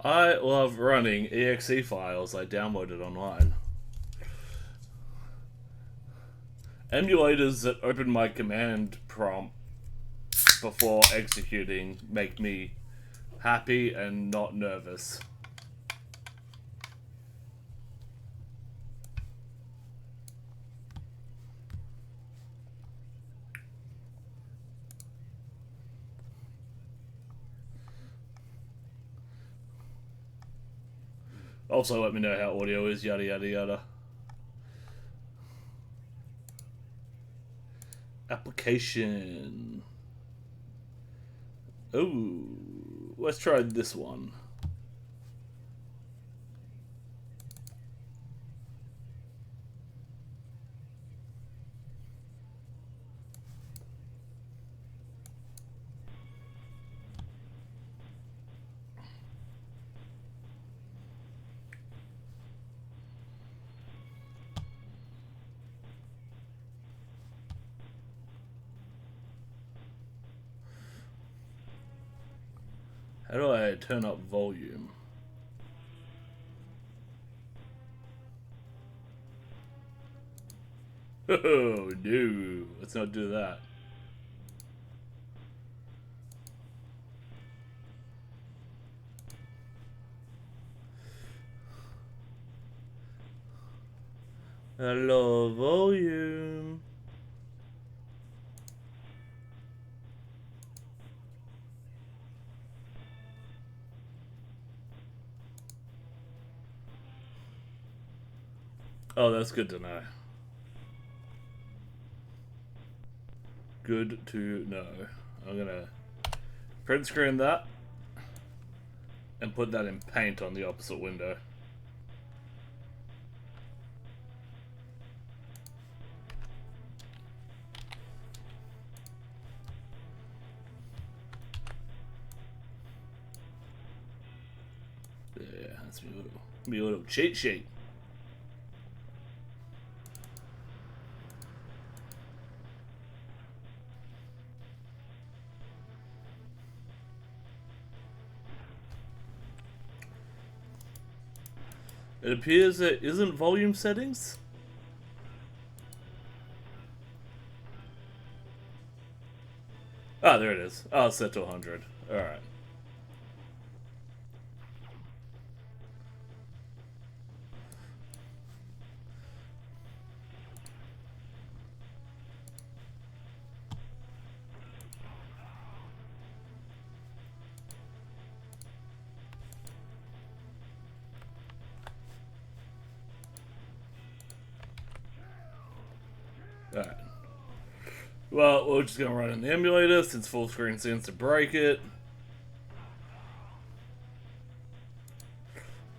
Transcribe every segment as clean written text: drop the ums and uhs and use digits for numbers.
I love running exe files I downloaded online. Emulators that open my command prompt before executing make me happy and not nervous. Also, let me know how audio is, yada yada yada. Application. Ooh, let's try this one. How do I turn up volume? Oh no, let's not do that. Hello, volume. Oh, that's good to know. Good to know. I'm gonna print screen that and put that in paint on the opposite window. Yeah, that's me a little cheat sheet. It appears there isn't volume settings. Ah, there it is. Oh, it's set to 100. Alright. Alright. Well, we're just gonna run in the emulator since full screen seems to break it.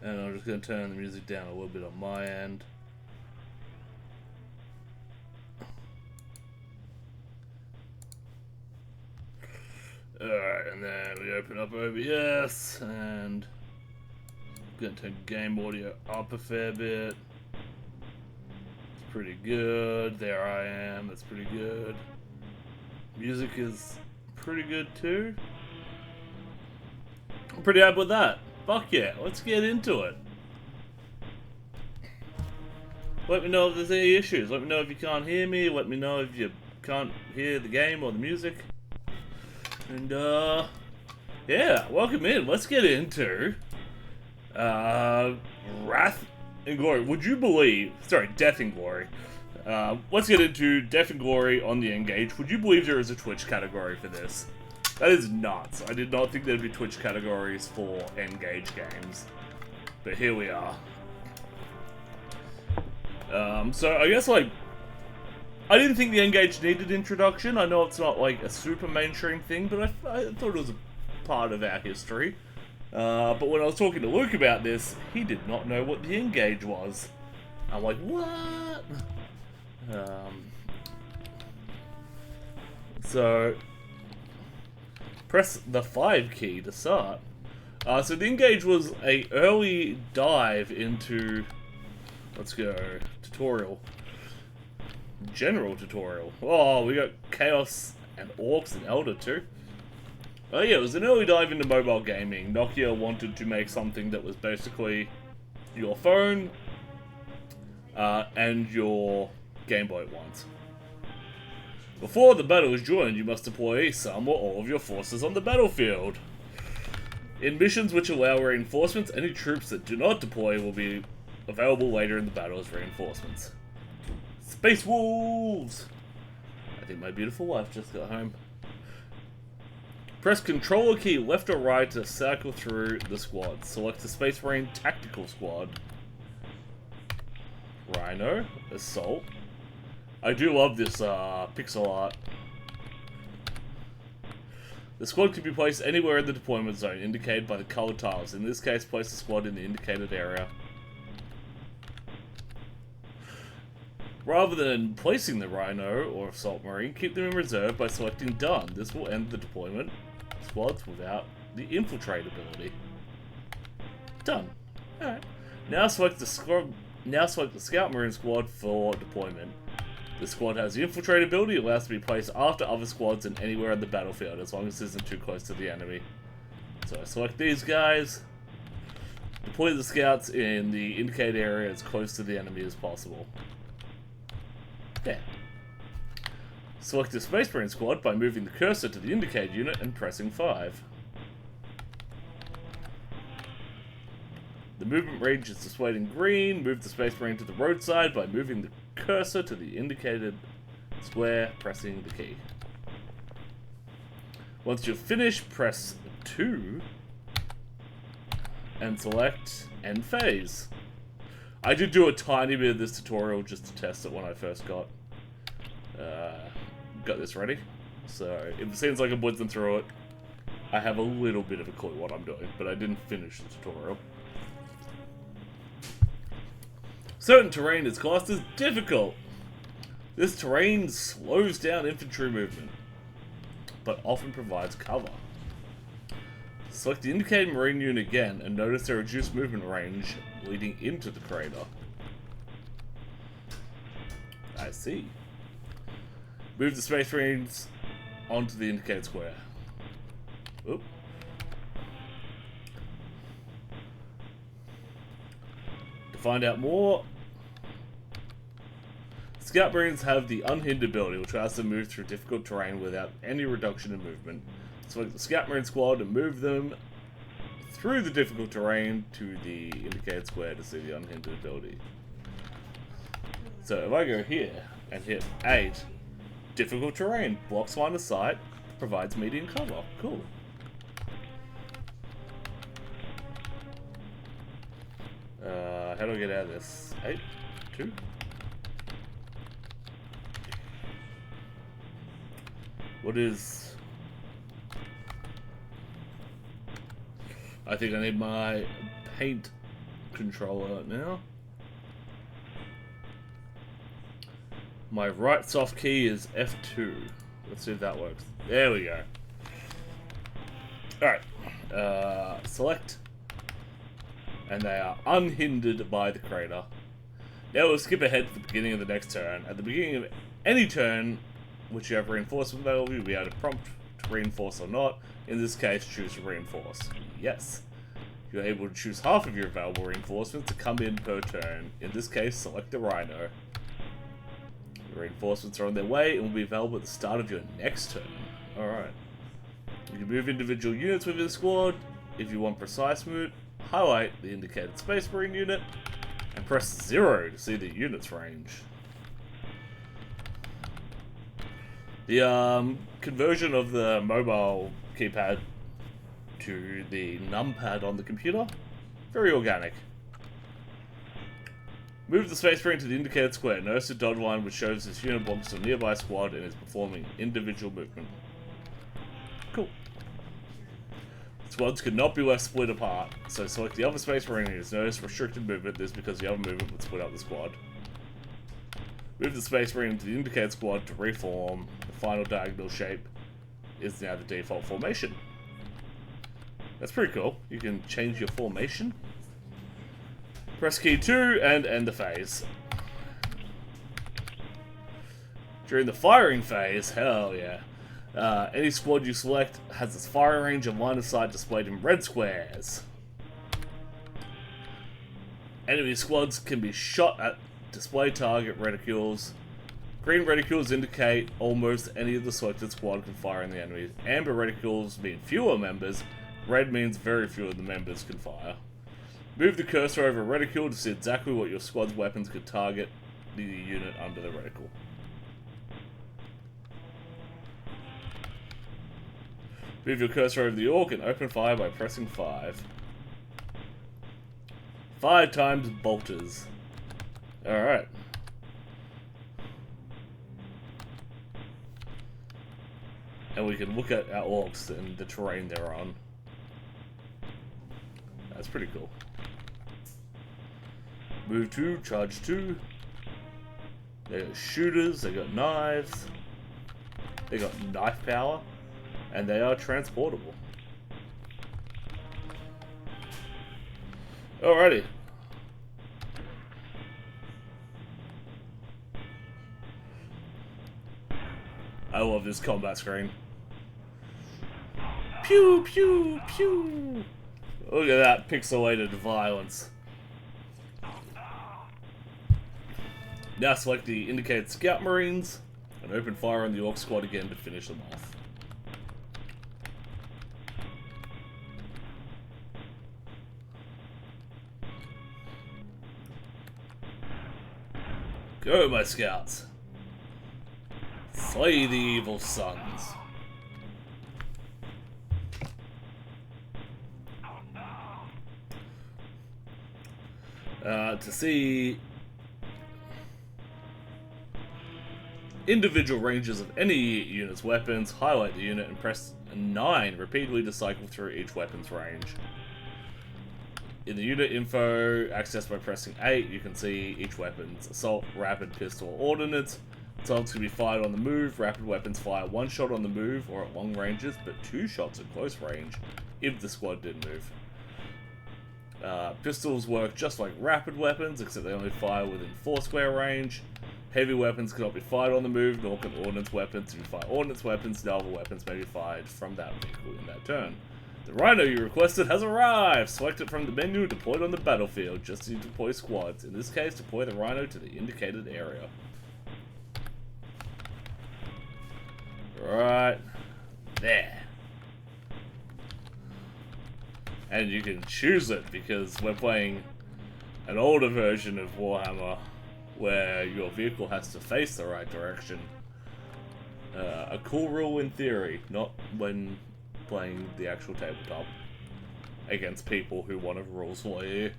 And I'm just gonna turn the music down a little bit on my end. Alright, and then we open up OBS and I'm gonna turn game audio up a fair bit. It's pretty good. There I am, that's pretty good. Music is pretty good too. I'm pretty happy with that. Fuck yeah, let's get into it. Let me know if there's any issues. Let me know if you can't hear me. Let me know if you can't hear the game or the music. And, yeah, welcome in. Let's get into, Wrath and Glory. Would you believe, sorry, Death and Glory. Let's get into Death and Glory on the n-gage. Would you believe there is a Twitch category for this? That is nuts. I did not think there'd be Twitch categories for n-gage games. But here we are. So I guess, like, I didn't think the n-gage needed introduction. I know it's not, like, a super mainstream thing, but I thought it was a part of our history. But when I was talking to Luke about this, he did not know what the n-gage was. I'm like, what? So, press the 5 key to start. So the n-gage was a early dive into, let's go, tutorial. General tutorial. Oh, we got Chaos and Orcs and Elder too. Oh yeah, it was an early dive into mobile gaming. Nokia wanted to make something that was basically your phone and your Game Boy at once. Before the battle is joined, you must deploy some or all of your forces on the battlefield. In missions which allow reinforcements, any troops that do not deploy will be available later in the battle as reinforcements. Space Wolves! I think my beautiful wife just got home. Press controller key left or right to cycle through the squad. Select the Space Marine Tactical Squad. Rhino, Assault. I do love this pixel art. The squad can be placed anywhere in the deployment zone, indicated by the colored tiles. In this case, place the squad in the indicated area. Rather than placing the Rhino or Assault Marine, keep them in reserve by selecting Done. This will end the deployment squads without the Infiltrate ability. Done. Alright. Now select the Scout Marine squad for deployment. The squad has the Infiltrate ability, allows to be placed after other squads and anywhere on the battlefield, as long as it isn't too close to the enemy. So I select these guys. Deploy the scouts in the indicated area as close to the enemy as possible. Yeah. Select the Space Marine squad by moving the cursor to the indicated unit and pressing 5. The movement range is displayed in green. Move the Space Marine to the roadside by moving the cursor to the indicated square, pressing the key. Once you're finished, press 2 and select End Phase. I did do a tiny bit of this tutorial just to test it when I first got this ready. So if it seems like I'm blitzing through it, I have a little bit of a clue what I'm doing, but I didn't finish the tutorial. Certain terrain is classed as difficult. This terrain slows down infantry movement, but often provides cover. Select the indicated marine unit again and notice their reduced movement range leading into the crater. I see. Move the Space Marines onto the indicated square. Oop. To find out more, Scout Marines have the Unhindered ability, which allows them to move through difficult terrain without any reduction in movement. Select the Scout Marine squad and move them through the difficult terrain to the indicated square to see the Unhindered ability. So if I go here and hit 8, difficult terrain, blocks line of sight, provides medium cover. Cool. How do I get out of this? 8, 2. What is... I think I need my paint controller now. My right soft key is F2. Let's see if that works. There we go. Alright. Select. And they are unhindered by the crater. Now we'll skip ahead to the beginning of the next turn. At the beginning of any turn, which you have reinforcement available, you'll be able to prompt to reinforce or not. In this case, choose to reinforce. Yes. You're able to choose half of your available reinforcements to come in per turn. In this case, select the Rhino. The reinforcements are on their way and will be available at the start of your next turn. Alright. You can move individual units within the squad. If you want precise move, highlight the indicated Space Marine unit and press 0 to see the unit's range. The conversion of the mobile keypad to the numpad on the computer, very organic. Move the Space Marine to the indicated square. Notice the dotted line which shows this unit belongs to a nearby squad and is performing individual movement. Cool. Squads could not be left split apart, so select the other Space Marine units. Notice restricted movement. This is because the other movement would split up the squad. Move the Space Marine to the indicated squad to reform. The final diagonal shape is now the default formation. That's pretty cool. You can change your formation. Press key 2 and end the phase. During the firing phase, hell yeah. Any squad you select has its firing range and line of sight displayed in red squares. Enemy squads can be shot at display target reticules. Green reticules indicate almost any of the selected squad can fire on the enemy. Amber reticules mean fewer members. Red means very few of the members can fire. Move the cursor over a reticule to see exactly what your squad's weapons could target the unit under the reticle. Move your cursor over the orc and open fire by pressing 5. 5 times bolters. Alright. And we can look at our orcs and the terrain they're on. That's pretty cool. Move 2, charge 2. They got shooters, they got knives. They got knife power. And they are transportable. Alrighty. I love this combat screen. Pew, pew, pew. Look at that pixelated violence. Now select the indicated scout marines and open fire on the orc squad again to finish them off. Go, my scouts. Slay the evil sons. To see individual ranges of any unit's weapons, highlight the unit and press 9 repeatedly to cycle through each weapon's range. In the unit info, accessed by pressing 8, you can see each weapon's assault, rapid, pistol, or ordnance. Assaults can be fired on the move. Rapid weapons fire 1 shot on the move or at long ranges, but 2 shots at close range if the squad didn't move. Pistols work just like rapid weapons, except they only fire within 4 square range. Heavy weapons cannot be fired on the move, nor can ordnance weapons. If you fire ordnance weapons, naval weapons may be fired from that vehicle in that turn. The rhino you requested has arrived! Select it from the menu deployed on the battlefield, just as you deploy squads. In this case, deploy the rhino to the indicated area. Right there. And you can choose it because we're playing an older version of Warhammer where your vehicle has to face the right direction. A cool rule in theory, not when playing the actual tabletop against people who want to rules for you.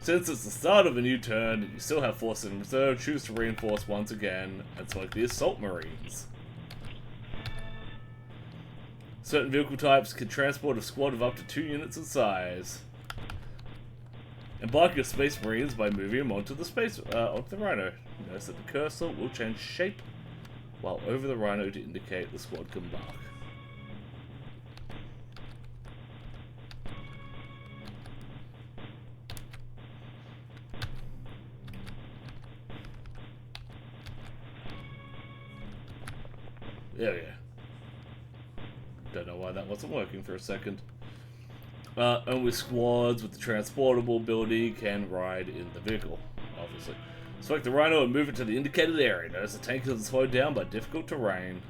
Since it's the start of a new turn and you still have forces in reserve, choose to reinforce once again and select the Assault Marines. Certain vehicle types can transport a squad of up to 2 units in size. Embark your Space Marines by moving them onto the Rhino. Notice that the cursor will change shape while over the Rhino to indicate the squad can embark. There we go. Don't know why that wasn't working for a second. Only squads with the transportable ability can ride in the vehicle, obviously. Select the Rhino and move it to the indicated area. Notice the tank is slowed down by difficult terrain.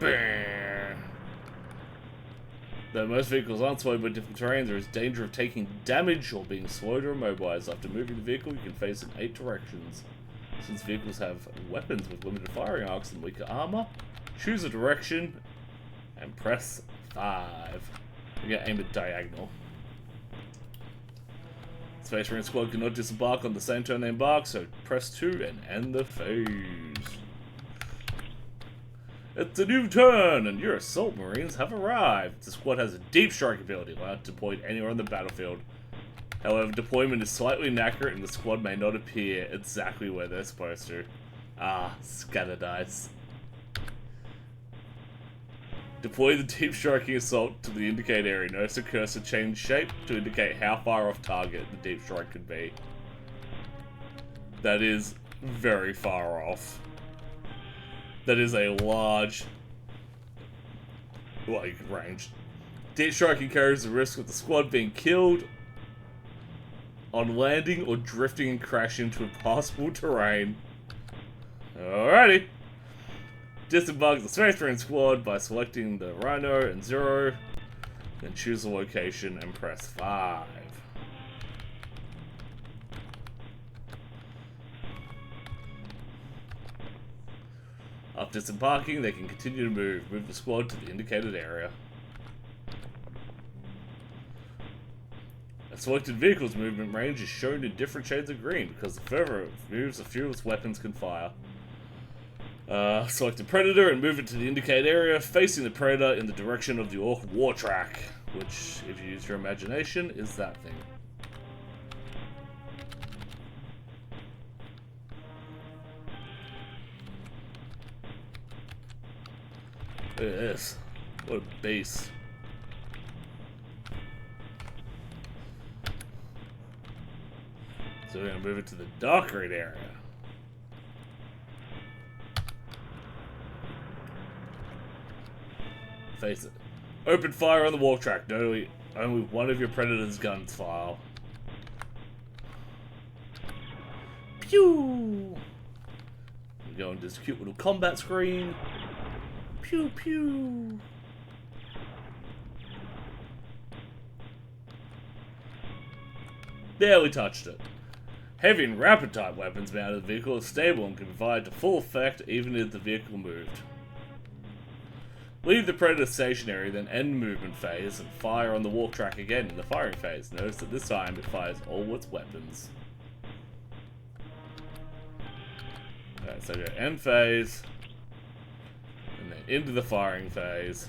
Though most vehicles aren't slowed by difficult terrain, there is danger of taking damage or being slowed or immobilized. After moving the vehicle, you can face in 8 directions. Since vehicles have weapons with limited firing arcs and weaker armor, choose a direction and press 5. We're going to aim it diagonal. Space Marine squad cannot disembark on the same turn they embark, so press 2 and end the phase. It's a new turn, and your Assault Marines have arrived. The squad has a deep strike ability, allowed to deploy anywhere on the battlefield. However, deployment is slightly inaccurate and the squad may not appear exactly where they're supposed to. Ah, scatter dice. Deploy the deep striking assault to the indicated area. Notice the cursor change shape to indicate how far off target the deep strike could be. That is very far off. That is a large, well, you can range. Deep striking carries the risk of the squad being killed on landing or drifting and crashing into impassable terrain. Alrighty. Disembark the Space Marine squad by selecting the Rhino and Zero, then choose a location and press 5. After disembarking, they can continue to move the squad to the indicated area. A selected vehicle's movement range is shown in different shades of green because the further it moves, the fewer its weapons can fire. Select a predator and move it to the indicated area, facing the predator in the direction of the Orc war track, which, if you use your imagination, is that thing. Look at this. What a base. So we're going to move it to the dark green area. Face it. Open fire on the walk track. Only one of your predator's guns fire. Pew! We go into this cute little combat screen. Pew pew! Barely touched it. Heavy and rapid type weapons mounted in the vehicle are stable and can be fired to full effect even if the vehicle moved. Leave the predator stationary, then end movement phase and fire on the walk track again in the firing phase. Notice that this time it fires all its weapons. Alright, so go end phase, and then into the firing phase.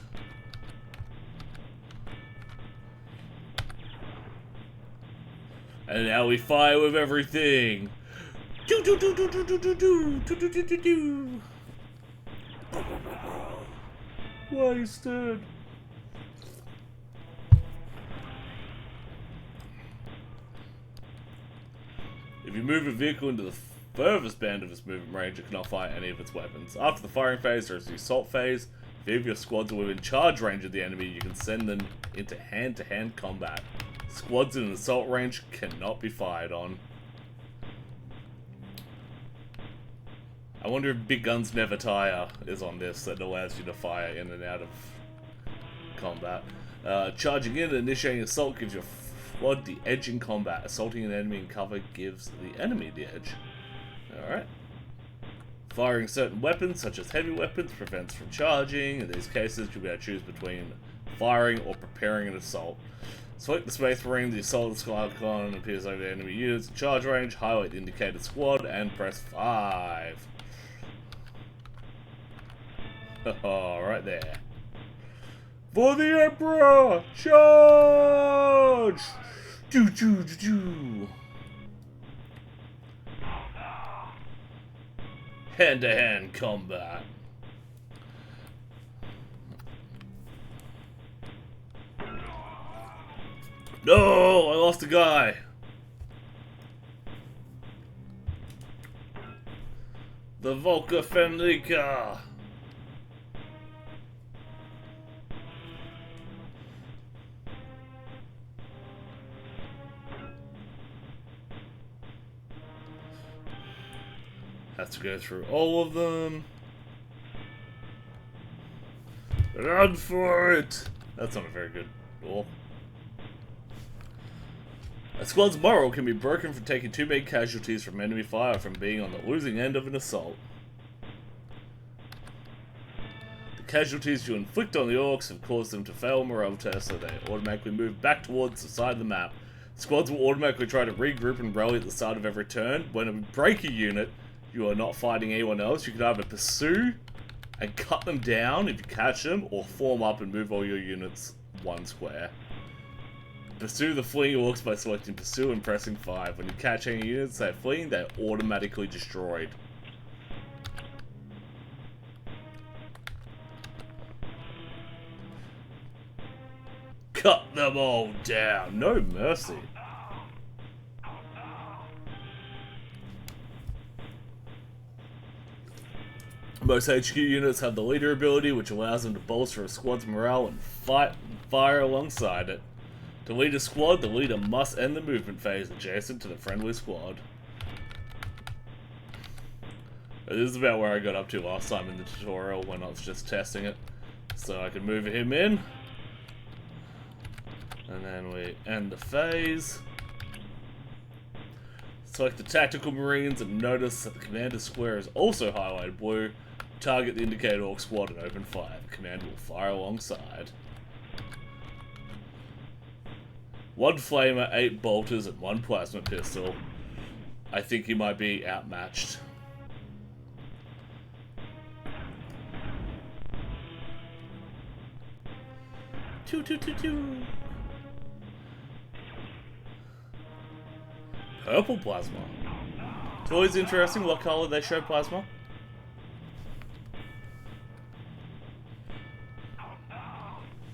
And now we fire with everything. Do do do do do do do do do do do do. Wasted. If you move a vehicle into the furthest band of its movement range, it cannot fire any of its weapons. After the firing phase, there is the assault phase. If any of your squads are within charge range of the enemy, you can send them into hand-to-hand combat. Squads in an assault range cannot be fired on. I wonder if Big Guns Never Tire is on this that allows you to fire in and out of combat. Charging in and initiating assault gives your squad the edge in combat. Assaulting an enemy in cover gives the enemy the edge. Alright. Firing certain weapons, such as heavy weapons, prevents from charging. In these cases, you'll be able to choose between firing or preparing an assault. Select the Space Marine, the assault squad icon appears over the enemy units in charge range, highlight the indicated squad, and press 5. Oh, right there. For the Emperor! Charge! Do do do do. Hand-to-hand combat. No, I lost a guy. The Volker Fenrika. Has to go through all of them. Run for it! That's not a very good rule. A squad's morale can be broken from taking too many casualties from enemy fire from being on the losing end of an assault. The casualties you inflict on the orcs have caused them to fail morale tests, so they automatically move back towards the side of the map. Squads will automatically try to regroup and rally at the start of every turn. When you break a unit, you are not fighting anyone else. You can either pursue and cut them down if you catch them, or form up and move all your units one square. Pursue the fleeing orcs by selecting Pursue and pressing 5. When you catch any units that are fleeing, they're automatically destroyed. Cut them all down. No mercy. Most HQ units have the leader ability, which allows them to bolster a squad's morale and fire alongside it. To lead a squad, the leader must end the movement phase adjacent to the friendly squad. This is about where I got up to last time in the tutorial when I was just testing it. So I can move him in. And then we end the phase. Select the tactical marines and notice that the commander's square is also highlighted blue. Target the indicated orc squad and open fire. The commander will fire alongside. 1 flamer, 8 bolters, and 1 plasma pistol. I think he might be outmatched. Purple plasma. It's always interesting what color they show plasma.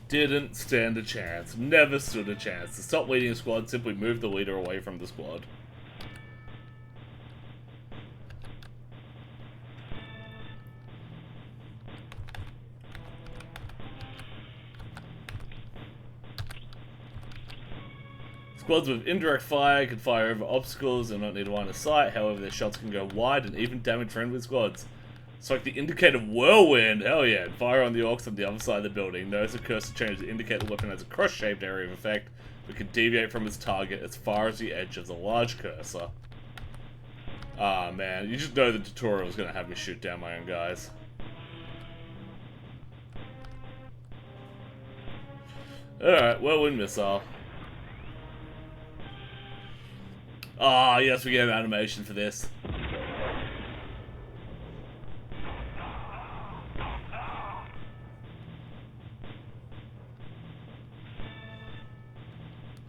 Didn't stand a chance. Never stood a chance. To stop leading a squad, simply move the leader away from the squad. Squads with indirect fire can fire over obstacles and not need line of sight. However, their shots can go wide and even damage friendly squads. Select the indicated whirlwind. Hell yeah. And fire on the orcs on the other side of the building. Notice the cursor change to indicate the weapon has a cross-shaped area of effect, but can deviate from its target as far as the edge of the large cursor. Ah, man. You just know the tutorial is going to have me shoot down my own guys. Alright, whirlwind missile. Ah, yes, we get an animation for this.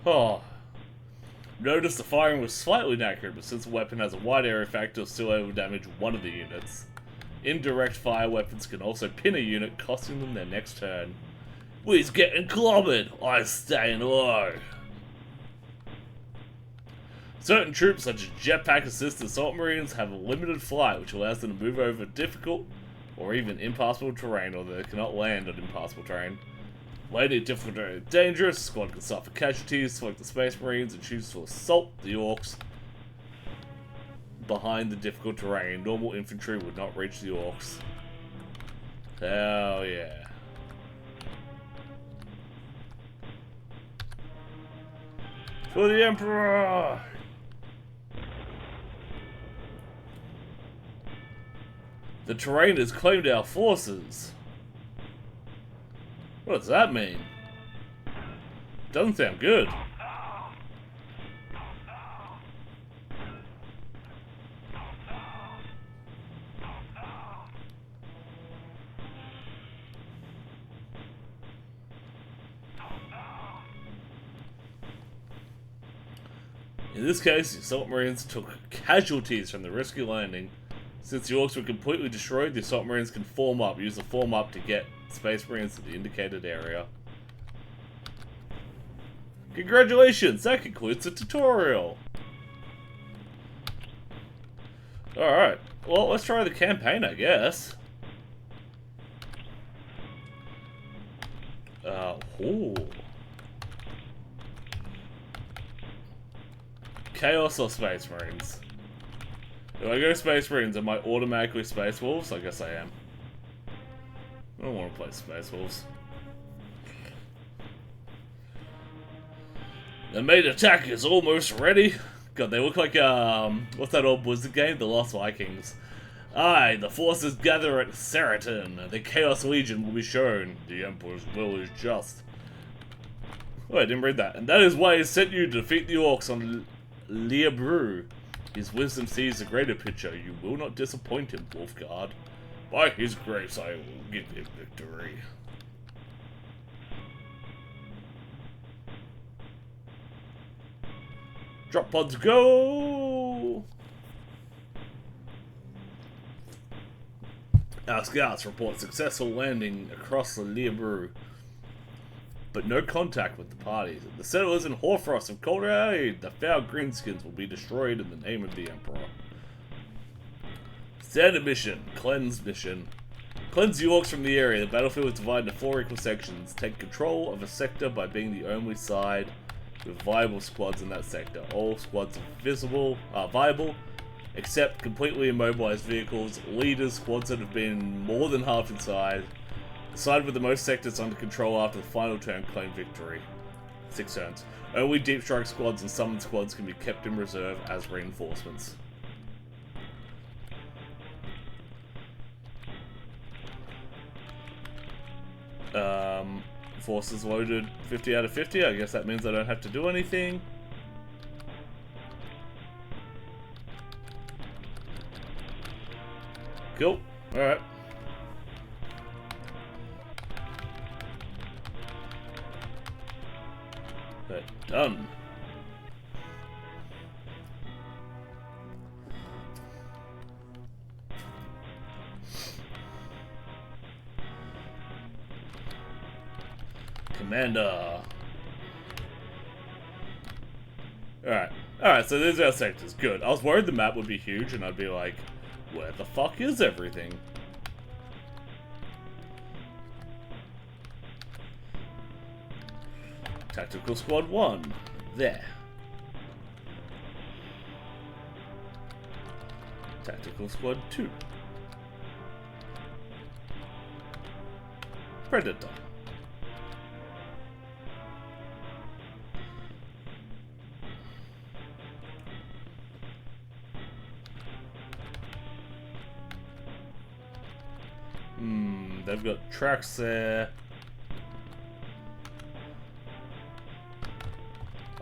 Oh. Notice the firing was slightly inaccurate, but since the weapon has a wide area effect, it'll still able to damage one of the units. Indirect fire weapons can also pin a unit, costing them their next turn. We's getting clobbered! I'm staying low! Certain troops, such as jetpack-assisted assault marines, have a limited flight, which allows them to move over difficult or even impassable terrain, although they cannot land on impassable terrain. Landing difficult terrain is dangerous, the squad can suffer casualties, select the space marines and choose to assault the orcs behind the difficult terrain. Normal infantry would not reach the orcs. Hell yeah. For the Emperor! The terrain has claimed our forces. What does that mean? Doesn't sound good. In this case, the assault marines took casualties from the risky landing. Since the orcs were completely destroyed, the assault marines can form up. Use the form up to get space marines to the indicated area. Congratulations! That concludes the tutorial! Alright, well, let's try the campaign, I guess. Ooh. Chaos or Space Marines? If I go Space Marines, am I automatically Space Wolves? I guess I am. I don't want to play Space Wolves. The main attack is almost ready. God, they look like, what's that old Blizzard game? The Lost Vikings. Aye, the forces gather at Seriton. The Chaos Legion will be shown. The Emperor's will is just. Oh, I didn't read that. And that is why he sent you to defeat the orcs on Liabru. His wisdom sees the greater picture. You will not disappoint him, Wolfguard. By his grace, I will give him victory. Drop pods go! Our scouts report successful landing across the Liabru, but no contact with the parties. The settlers in Horfrost have called our aid. The foul greenskins will be destroyed in the name of the Emperor. Standard mission. Cleanse mission. Cleanse the orcs from the area. The battlefield is divided into 4 equal sections. Take control of a sector by being the only side with viable squads in that sector. All squads are viable, except completely immobilized vehicles, leaders, squads that have been more than half inside. The side with the most sectors under control after the final turn claim victory. 6 turns. Only deep strike squads and summon squads can be kept in reserve as reinforcements. Forces loaded 50 out of 50. I guess that means I don't have to do anything. Cool. Alright. Done. Commander. Alright, so there's our sectors. Good. I was worried the map would be huge and I'd be like, where the fuck is everything? Tactical Squad 1. There. Tactical Squad 2. Predator. They've got tracks there.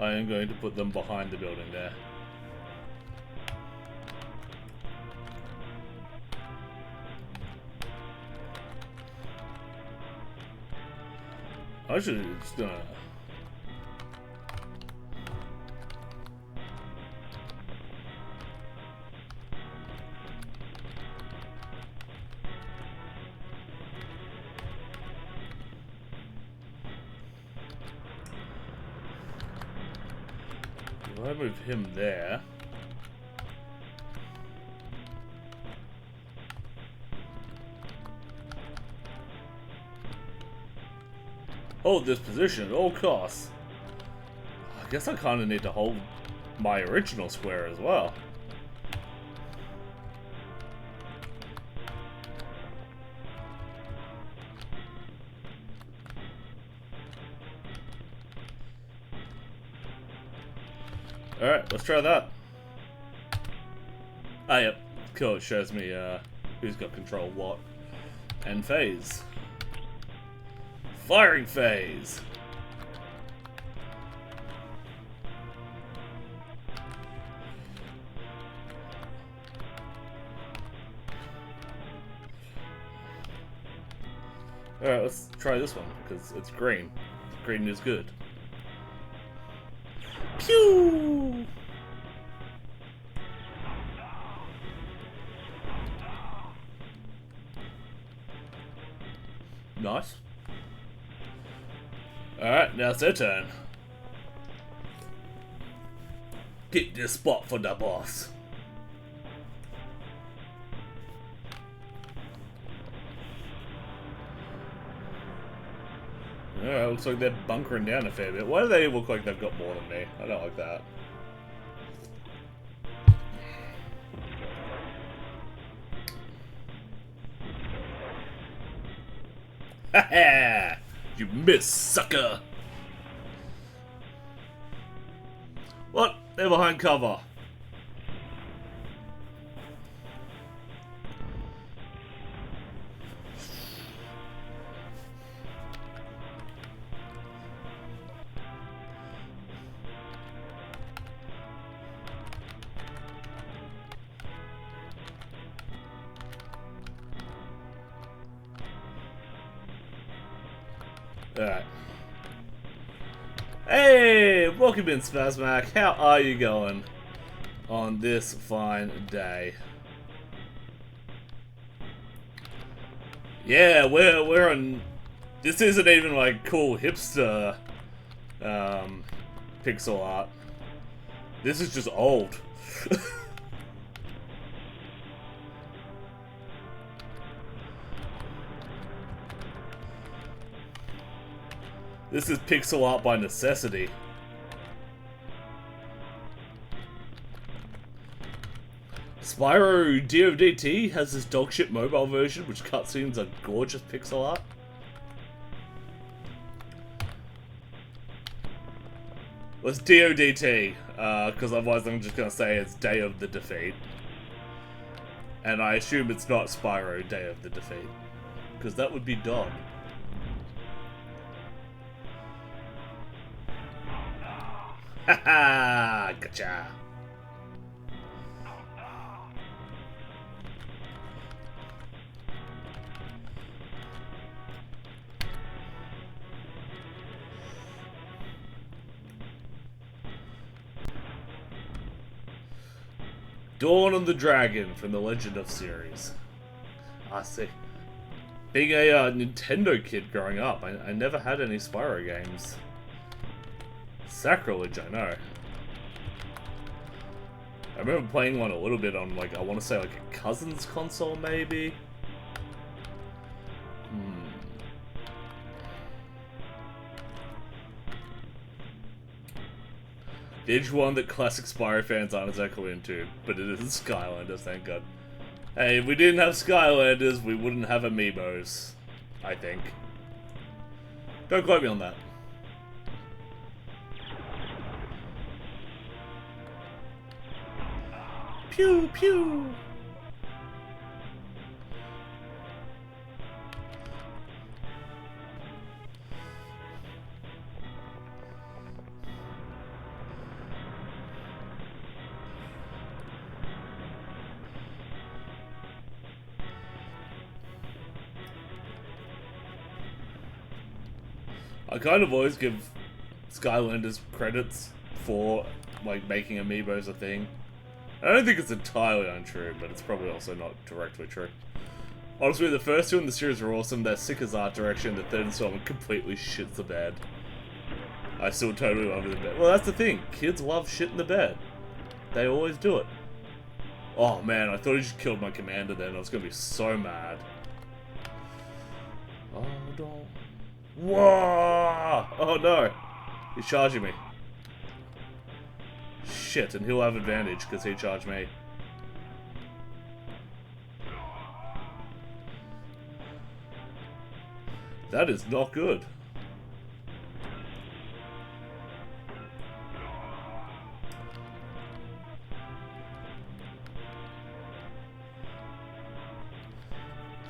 I am going to put them behind the building there. I should just gonna. I move him there. Hold this position at all costs. I guess I kind of need to hold my original square as well. Alright, let's try that. Ah, yep. Cool, it shows me who's got control what. And phase. Firing phase! Alright, let's try this one, because it's green. Green is good. Pew! Nice. Alright, now it's their turn. Get this spot for the boss. Alright, looks like they're bunkering down a fair bit. Why do they look like they've got more than me? I don't like that. Haha! You missed, sucker! What? They're behind cover. Alright. Hey! Welcome in, Spazmac. How are you going on this fine day? Yeah, we're on... This isn't even like cool hipster pixel art. This is just old. This is pixel art by necessity. Spyro DODT has this dogshit mobile version, which cutscenes are gorgeous pixel art. Well, it's DODT, because otherwise I'm just gonna say it's Day of the Defeat. And I assume it's not Spyro Day of the Defeat, because that would be dumb. Haha, gotcha. Dawn of the Dragon from the Legend of series. I see. Being a Nintendo kid growing up, I never had any Spyro games. Sacrilege, I know. I remember playing one a little bit on, like, I want to say, like, a cousin's console, maybe? The one that classic Spyro fans aren't exactly into, but it is Skylanders, thank God. Hey, if we didn't have Skylanders, we wouldn't have Amiibos, I think. Don't quote me on that. Pew, pew! I kind of always give Skylanders credits for, like, making Amiibos a thing. I don't think it's entirely untrue, but it's probably also not directly true. Honestly, the first two in the series are awesome. They're sick as art direction. The third installment completely shits the bed. I still totally love it in the bed. Well, that's the thing. Kids love shit in the bed. They always do it. Oh man, I thought he just killed my commander then. I was gonna be so mad. Oh, don't. Whoa! Oh no! He's charging me. Shit, and he'll have advantage because he charged me. That is not good.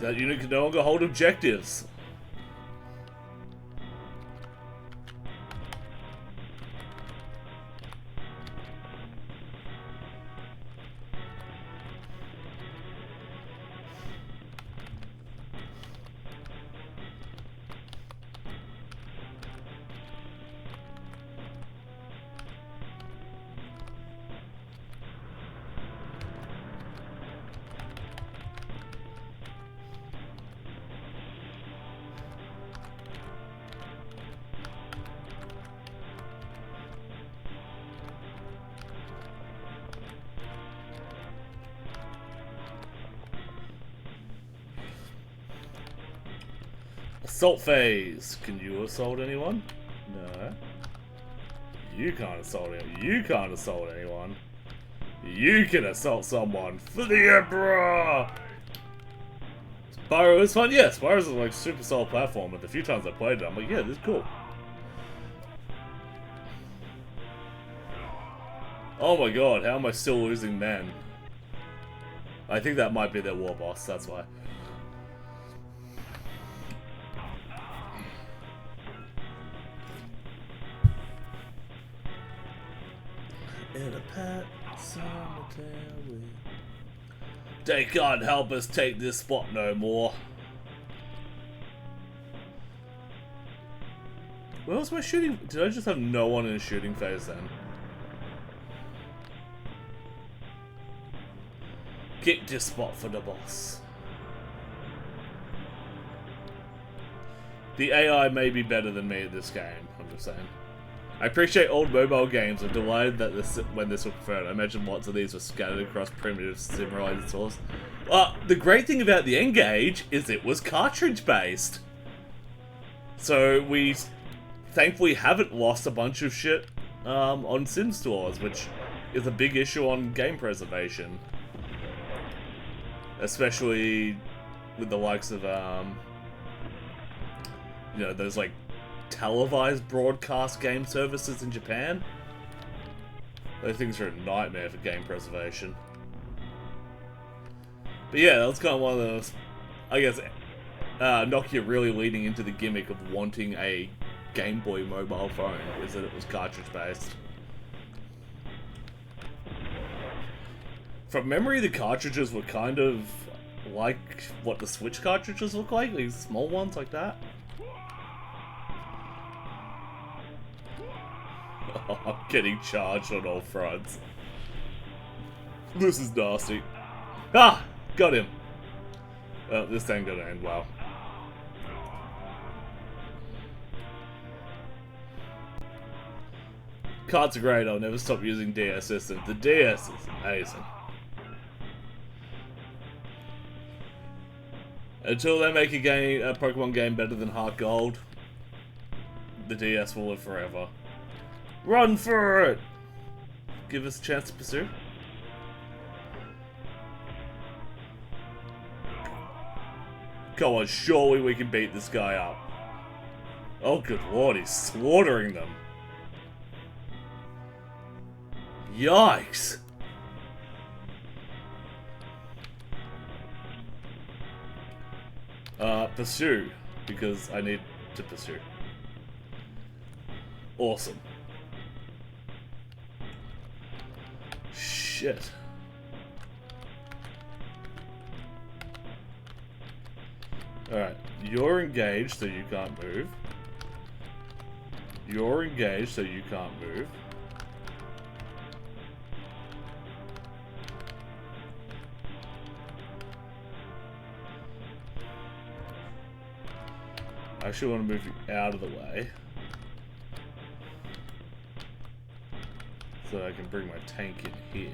That unit can no longer hold objectives. Assault phase. Can you assault anyone? No. You can't assault anyone. You can't assault anyone. You can assault someone for the Emperor! Spyro is fun? Yeah, Spyro is like super solid platform, but the few times I played it, I'm like, yeah, this is cool. Oh my god, how am I still losing men? I think that might be their war boss, that's why. In a pet cemetery. They can't help us take this spot no more. Where was my shooting? Did I just have no one in a shooting phase then? Get this spot for the boss. The AI may be better than me at this game, I'm just saying. I appreciate old mobile games. I'm delighted that when this was preferred. I imagine lots of these were scattered across primitive sim-related source. The great thing about the n-gage is it was cartridge-based. So we thankfully haven't lost a bunch of shit on sim stores, which is a big issue on game preservation. Especially with the likes of, you know, those like televised broadcast game services in Japan. Those things are a nightmare for game preservation. But yeah, that's kind of one of those, I guess, Nokia really leading into the gimmick of wanting a Game Boy mobile phone, is that it was cartridge based. From memory, the cartridges were kind of like what the Switch cartridges look like, these small ones like that. Oh, I'm getting charged on all fronts. This is nasty. Ah! Got him! This ain't gonna end well. Cards are great, I'll never stop using DS systems. The DS is amazing. Until they make a Pokemon game better than Heart Gold, the DS will live forever. Run for it! Give us a chance to pursue. Come on, surely we can beat this guy up. Oh good lord, he's slaughtering them. Yikes! Pursue, because I need to pursue. Awesome. Shit. Alright, you're engaged, so you can't move. You're engaged, so you can't move. I actually want to move you out of the way, so I can bring my tank in here.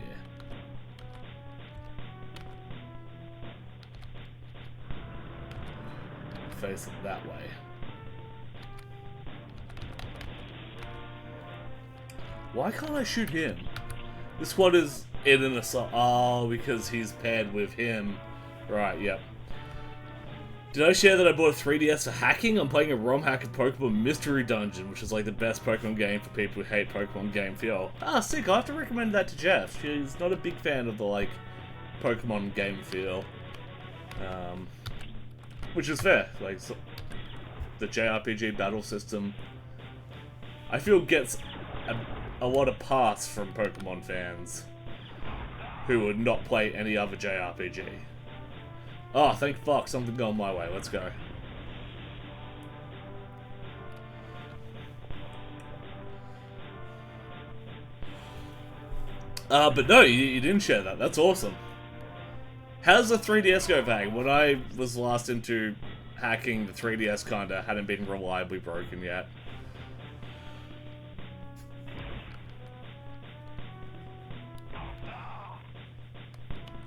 Face it that way. Why can't I shoot him? This squad is in an assault. Oh, because he's paired with him. Right, yep. Did I share that I bought a 3DS for hacking? I'm playing a ROM hack of Pokemon Mystery Dungeon, which is like the best Pokemon game for people who hate Pokemon game feel. Ah, sick. I'll have to recommend that to Jeff. He's not a big fan of the, like, Pokemon game feel. Which is fair. Like, so, the JRPG battle system, I feel gets a lot of pass from Pokemon fans who would not play any other JRPG. Oh, thank fuck, something going my way. Let's go. But no, you didn't share that. That's awesome. How does the 3DS go back? When I was last into hacking, the 3DS kinda hadn't been reliably broken yet.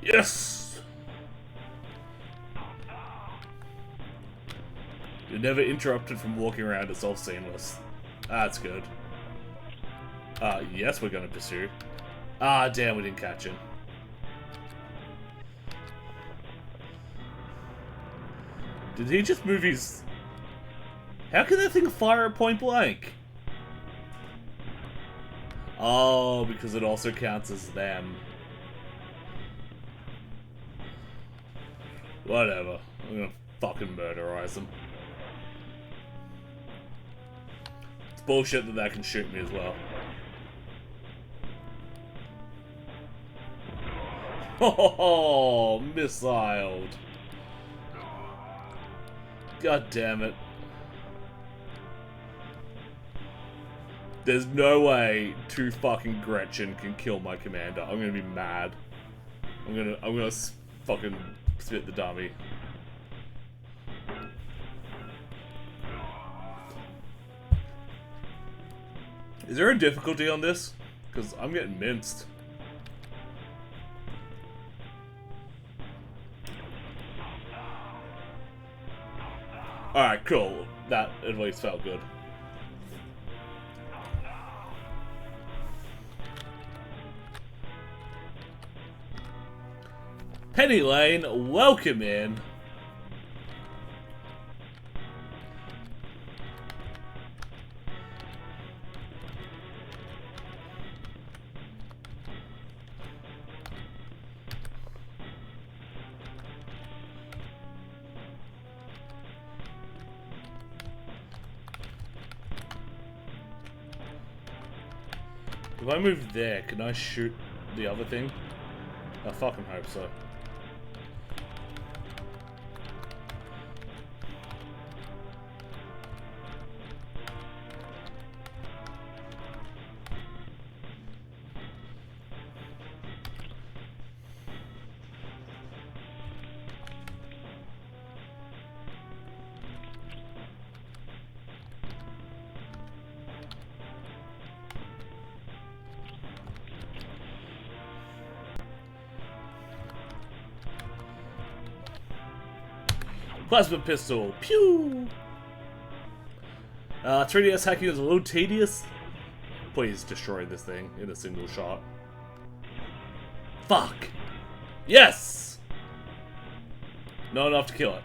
Yes! You're never interrupted from walking around, it's all seamless. That's good. Yes, we're gonna pursue. Ah, damn, we didn't catch him. Did he just move his... How can that thing fire at point blank? Oh, because it also counts as them. Whatever. I'm gonna fucking murderize them. It's bullshit that that can shoot me as well. Oh, missiled. God damn it. There's no way 2 fucking Gretchen can kill my commander. I'm gonna be mad. I'm gonna fucking spit the dummy. Is there a difficulty on this? Because I'm getting minced. Alright, cool. That at least felt good. Penny Lane, welcome in. If I move there, can I shoot the other thing? I fucking hope so. Plasma pistol, pew! 3DS hacking is a little tedious. Please destroy this thing in a single shot. Fuck! Yes! Not enough to kill it.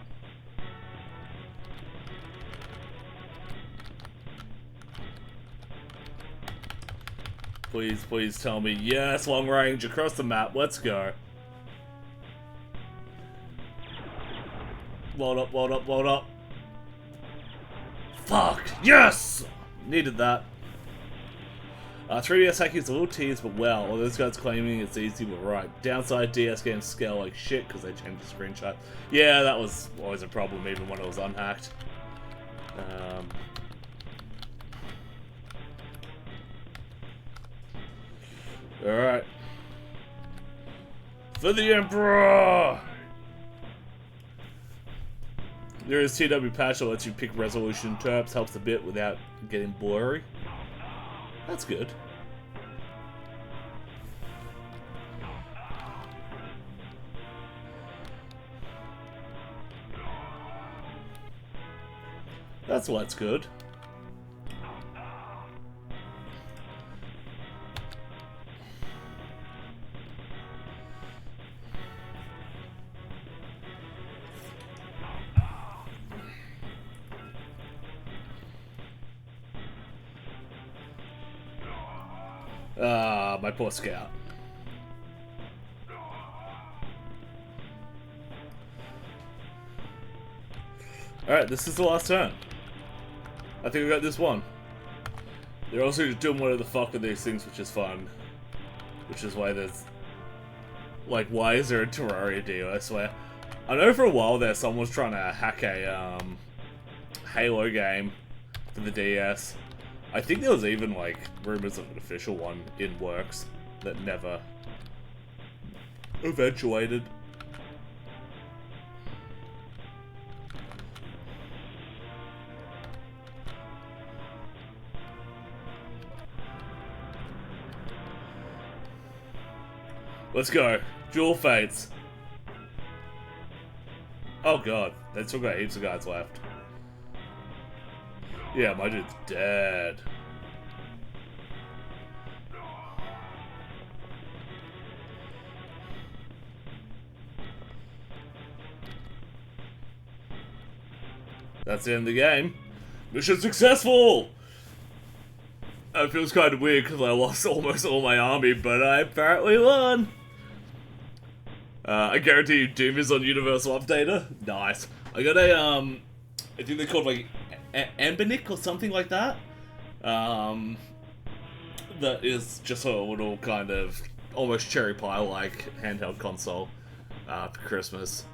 Please, please tell me, yes, long range across the map, let's go. Load up, load up, load up. Fuck! Yes! Needed that. 3DS hacking is a little teased, but well, all those guys claiming it's easy, but right. Downside, DS games scale like shit because they changed the screenshot. Yeah, that was always a problem, even when it was unhacked. Alright. For the Emperor! There is TW patch that lets you pick resolution terps, helps a bit without getting blurry. That's good. That's what's good. My poor scout. Alright, this is the last turn. I think we got this one. They're also just doing whatever the fuck are these things, which is fun. Which is why there's... Like, why is there a Terraria deal, I swear. I know for a while there someone was trying to hack a Halo game for the DS. I think there was even, like, rumors of an official one in works that never eventuated. Let's go. Dual Fates. Oh god, they've still got heaps of guys left. Yeah, my dude's dead. That's the end of the game. Mission successful! It feels kind of weird because I lost almost all my army, but I apparently won! I guarantee you Doom is on Universal Updater. Nice. I got a, I think they're called like Embernick or something like that. That is just a little kind of almost cherry pie-like handheld console for Christmas.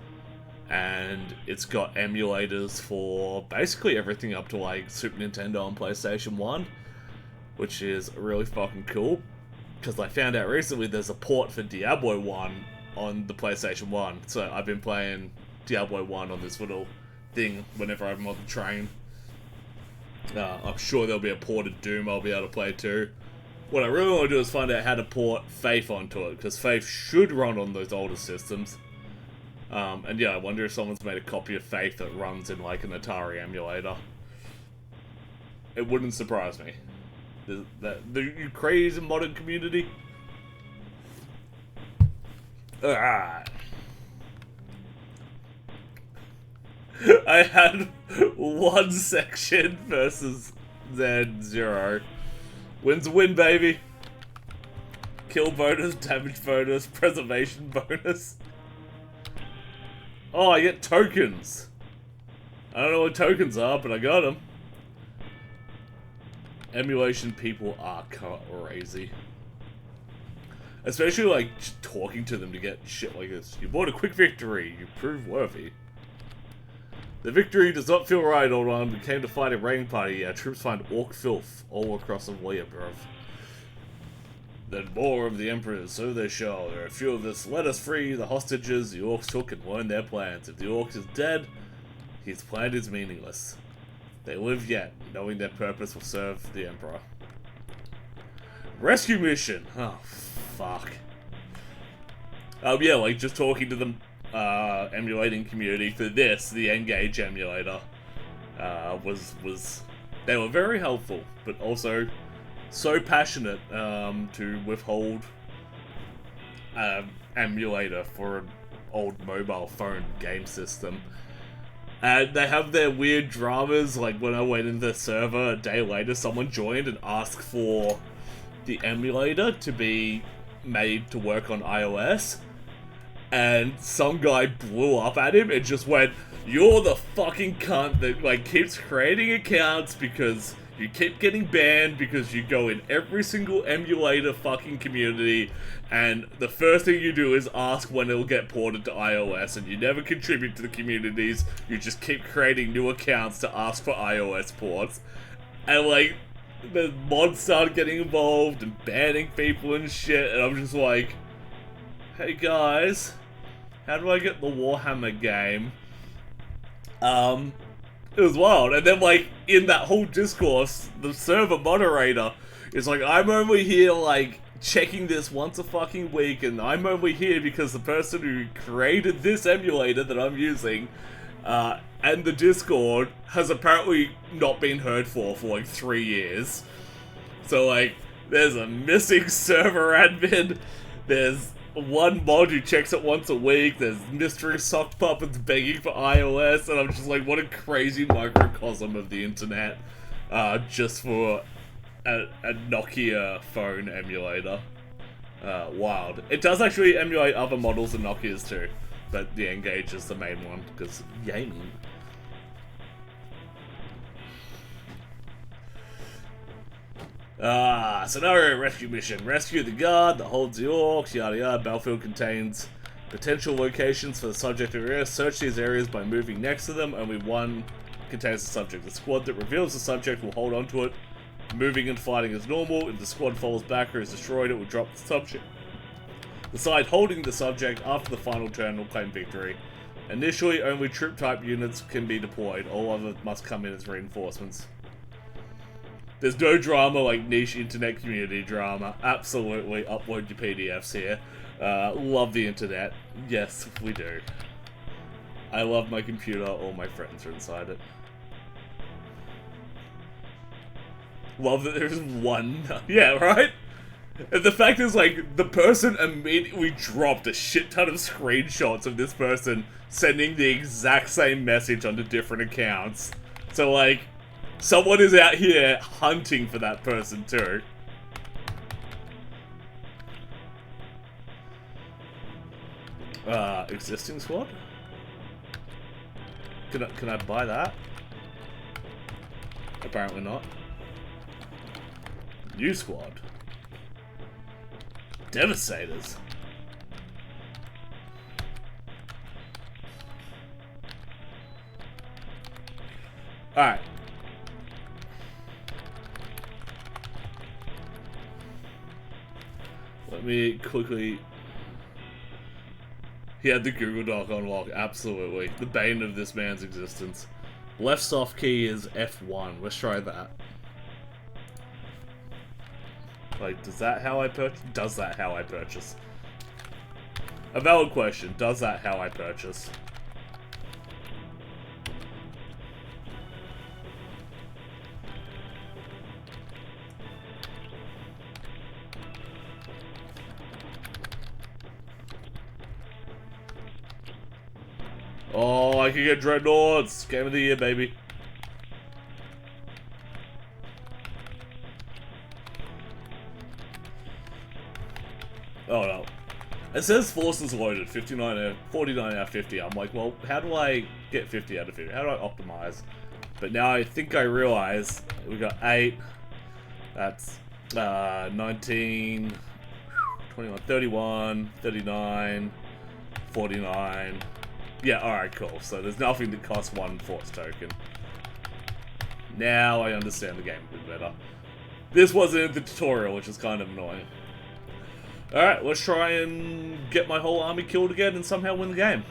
And it's got emulators for basically everything up to like Super Nintendo and PlayStation 1, which is really fucking cool. Because I found out recently there's a port for Diablo 1 on the PlayStation 1, so I've been playing Diablo 1 on this little thing whenever I'm on the train. I'm sure there'll be a port of Doom I'll be able to play too. What I really want to do is find out how to port Faith onto it, because Faith should run on those older systems. And yeah, I wonder if someone's made a copy of Faith that runs in like an Atari emulator. It wouldn't surprise me. The crazy modern community. Alright. I had one section versus Z0. Win's a win, baby. Kill bonus, damage bonus, preservation bonus. Oh, I get tokens. I don't know what tokens are, but I got them. Emulation people are crazy. Especially, like, just talking to them to get shit like this. You bought a quick victory. You prove worthy. The victory does not feel right, old one. We came to fight a raiding party. Our troops find orc filth all across the way, bruv. Then more of the emperors, so they shall. There are a few of us. Let us free the hostages the orcs took and learn their plans. If the orc is dead, his plan is meaningless. They live yet, knowing their purpose will serve the emperor. Rescue mission! Oh, fuck. Yeah, like, just talking to the emulating community for this, the n-gage emulator, they were very helpful, but also so passionate to withhold emulator for an old mobile phone game system. And they have their weird dramas, like when I went into the server a day later, someone joined and asked for the emulator to be made to work on iOS, and some guy blew up at him and just went, "You're the fucking cunt that, like, keeps creating accounts because you keep getting banned because you go in every single emulator fucking community, and the first thing you do is ask when it'll get ported to iOS, and you never contribute to the communities, you just keep creating new accounts to ask for iOS ports." And, like, the mods started getting involved and banning people and shit, and I'm just like, hey guys, how do I get the Warhammer game? It was wild. And then, like, in that whole discourse, the server moderator is like, I'm only here, like, checking this once a fucking week, and I'm only here because the person who created this emulator that I'm using, and the Discord, has apparently not been heard for like 3 years. So, like, there's a missing server admin, there's one mod who checks it once a week, there's mystery sock puppets begging for iOS, and I'm just like, what a crazy microcosm of the internet, just for a Nokia phone emulator. Wild. It does actually emulate other models of Nokias too, but the n-gage is the main one, because gaming. Scenario rescue mission. Rescue the guard that holds the orcs, yada yada. Battlefield contains potential locations for the subject area. Search these areas by moving next to them. Only one contains the subject. The squad that reveals the subject will hold onto it. Moving and fighting is normal. If the squad falls back or is destroyed, it will drop the subject. The side holding the subject after the final turn will claim victory. Initially, only troop type units can be deployed. All others must come in as reinforcements. There's no drama like niche internet community drama. Absolutely, upload your PDFs here. Love the internet. Yes, we do. I love my computer. All my friends are inside it. Love that there's one. Yeah, right? And the fact is, like, the person immediately dropped a shit ton of screenshots of this person sending the exact same message onto different accounts. So, like, someone is out here hunting for that person too. Existing squad? Can I buy that? Apparently not. New squad. Devastators. Alright. Let me quickly... He had the Google Doc on lock, absolutely. The bane of this man's existence. Left soft key is F1. Let's try that. Like, does that how I purchase? Does that how I purchase? A valid question. Does that how I purchase? Oh, I can get dreadnoughts. Game of the year, baby. Oh no. It says forces loaded, 49 out of 50. I'm like, well, how do I get 50 out of 50? How do I optimize? But now I think I realize we got 8. That's 19, 21, 31, 39, 49. Yeah, alright, cool. So there's nothing that costs 1 force token. Now I understand the game a bit better. This wasn't in the tutorial, which is kind of annoying. Alright, let's try and get my whole army killed again and somehow win the game.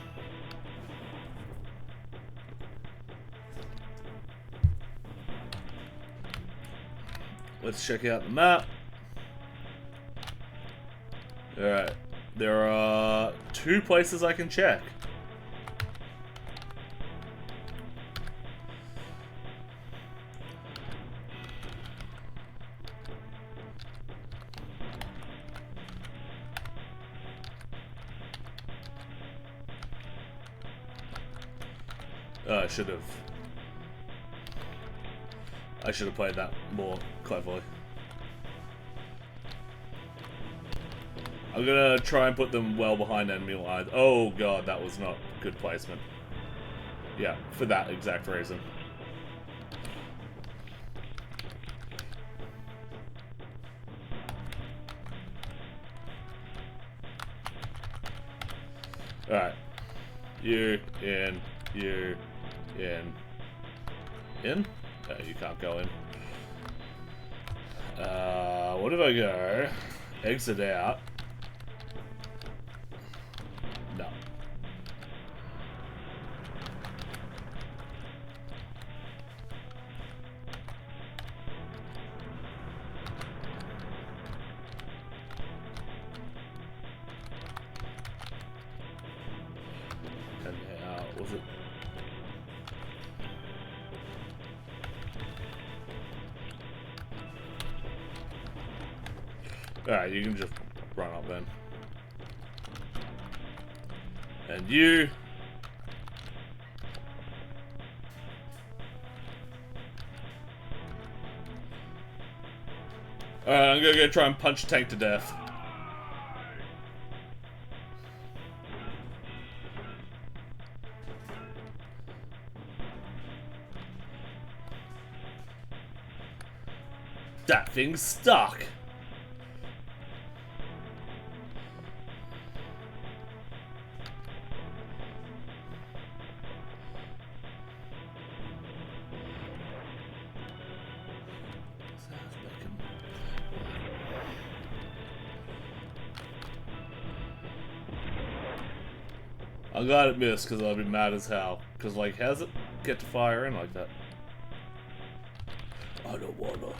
Let's check out the map. Alright, there are 2 places I can check. I should have played that more cleverly. I'm gonna try and put them well behind enemy lines. Oh god, that was not good placement. Yeah, for that exact reason. Alright. You in. You in. In? No, you can't go in. What if I go? Exit out. No. And now, was it? Alright, you can just run up then. And you. Alright, I'm gonna go try and punch a tank to death. That thing's stuck. I'm glad it missed because I'll be mad as hell. Because, like, how's it get to fire in like that? I don't wanna.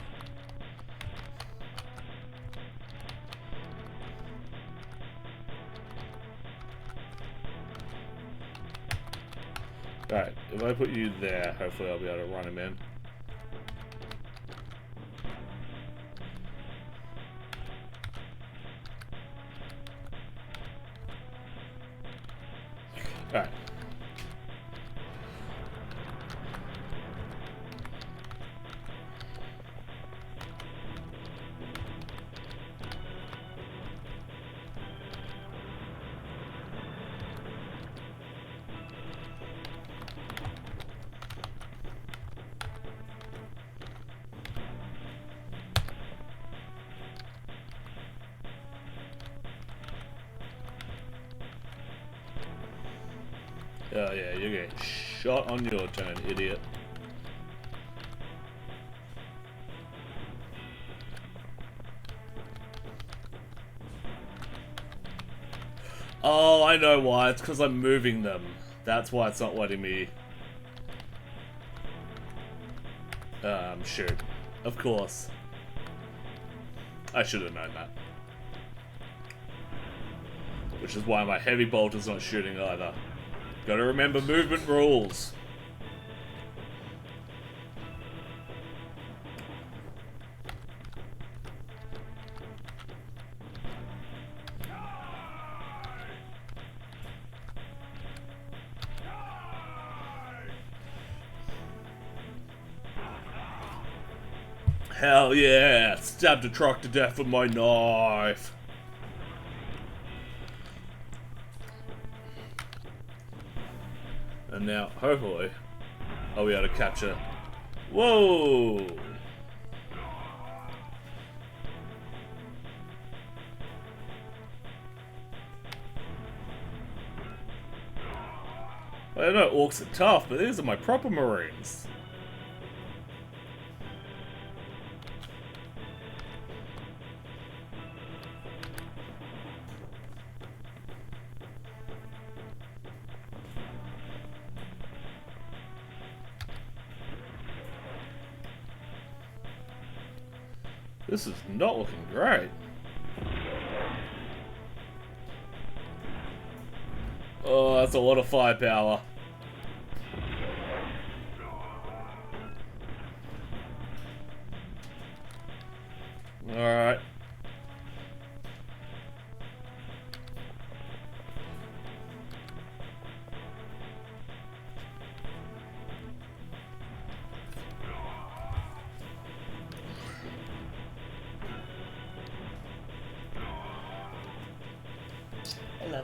Alright, if I put you there, hopefully I'll be able to run him in. Alright. Oh yeah, you're getting shot on your turn, idiot. Oh, I know why. It's because I'm moving them. That's why it's not letting me... shoot. Of course. I should have known that. Which is why my heavy bolt is not shooting either. Gotta remember movement rules. Hell yeah! Stabbed a truck to death with my knife! And now, hopefully, I'll be able to capture... Whoa! I know orcs are tough, but these are my proper marines. This is not looking great. Oh, that's a lot of firepower. Alright. Hello.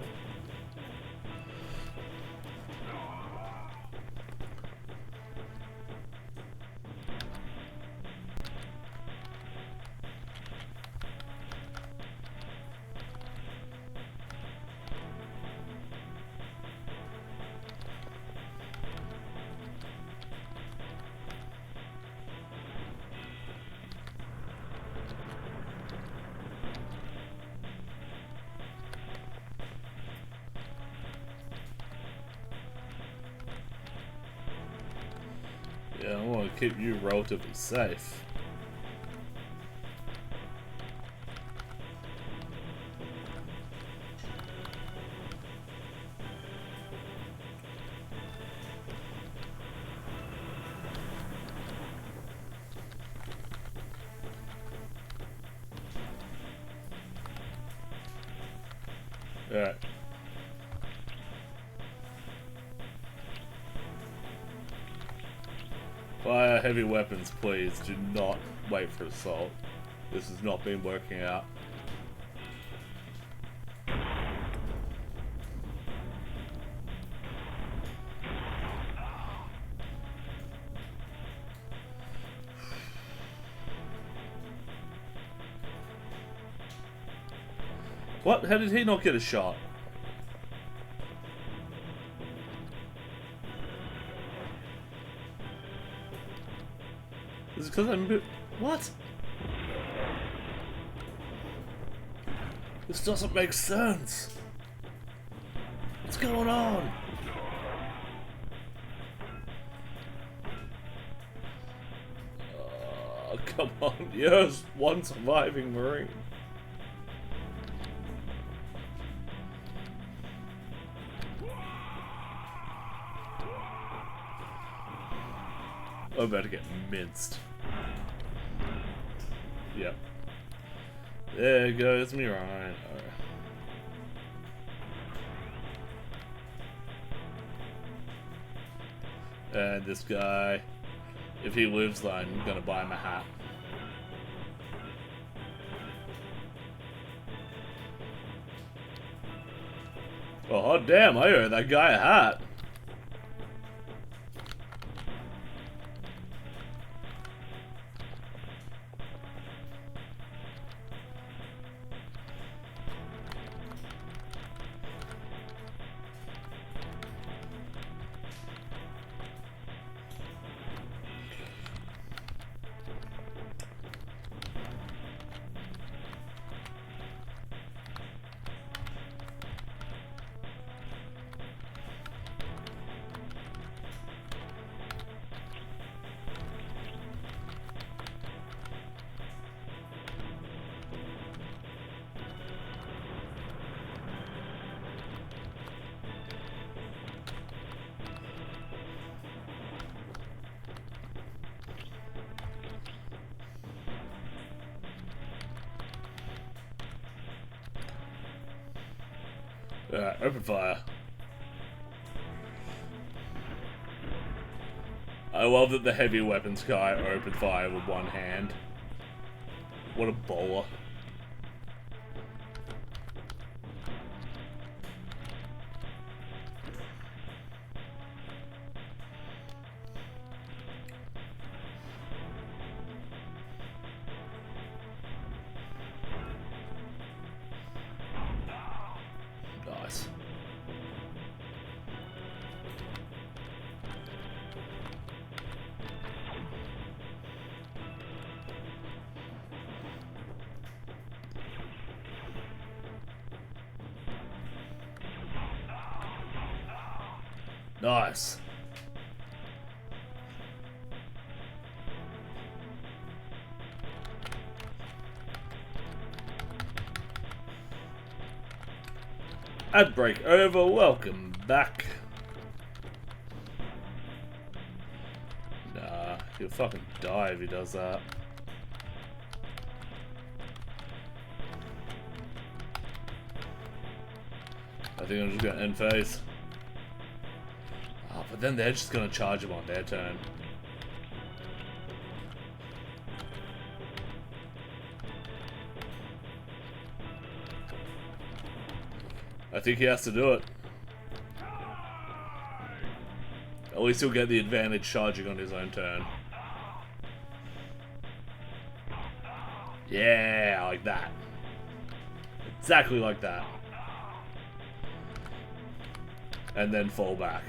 Yeah, I want to keep you relatively safe. Alright. Fire heavy weapons, please. Do not wait for assault. This has not been working out. What? How did he not get a shot? Is it because I'm... What? This doesn't make sense. What's going on? Oh, come on. Yes, one surviving Marine. I'm about to get minced. Yep. There goes me right. And this guy, if he lives, then I'm gonna buy him a hat. Oh damn, I owe that guy a hat. Open fire. I love that the heavy weapons guy opened fire with one hand. What a bowler. Nice. Nice. Ad break over, welcome back. Nah, he'll fucking die if he does that. I think I'm just gonna end phase. Oh, but then they're just gonna charge him on their turn. I think he has to do it. At least he'll get the advantage charging on his own turn. Yeah, like that. Exactly like that. And then fall back.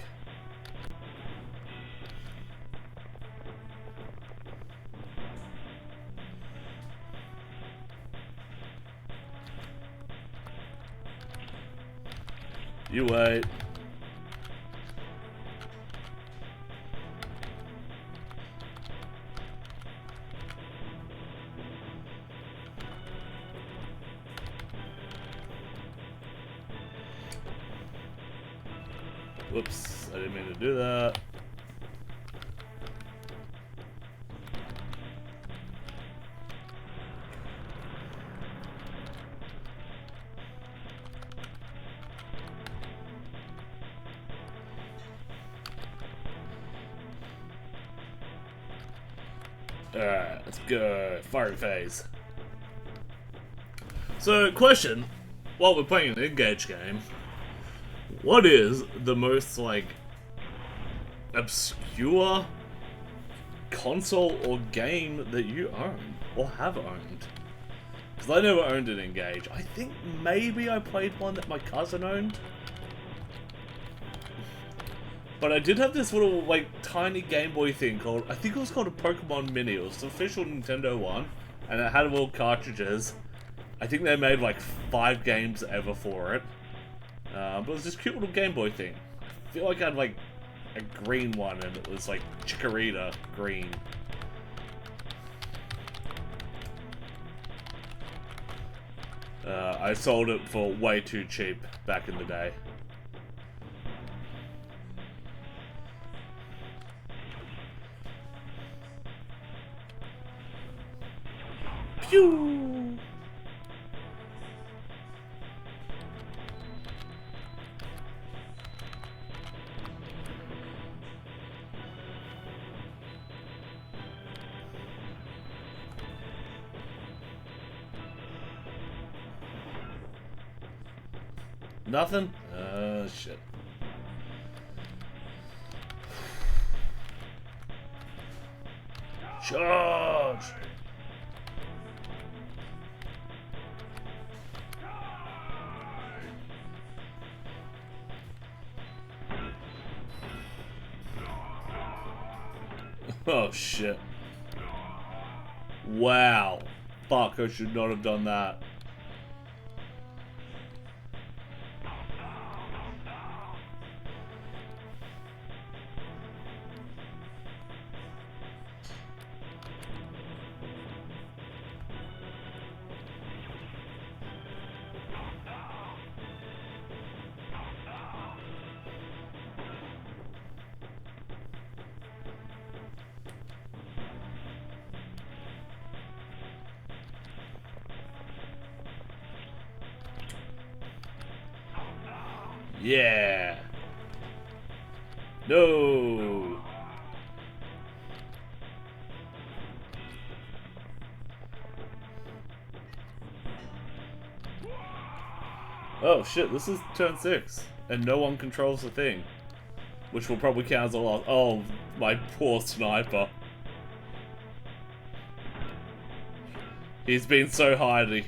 You wait. Whoops, I didn't mean to do that. Alright, let's go. Firing phase. So, question, while we're playing an n-gage game, what is the most, like, obscure console or game that you own or have owned? Because I never owned an n-gage. I think maybe I played one that my cousin owned. But I did have this little, like, tiny Game Boy thing called, I think it was called a Pokemon Mini. It was the official Nintendo one, and it had little cartridges. I think they made, like, 5 games ever for it. But it was this cute little Game Boy thing. I feel like I had, like, a green one, and it was, like, Chikorita green. I sold it for way too cheap back in the day. Pew! Nothing? Shit. Charge! Oh shit. Wow. Fuck, I should not have done that. Yeah. No. Oh shit, this is turn 6. And no one controls the thing. Which will probably count as a loss. Oh, my poor sniper. He's been so hardy.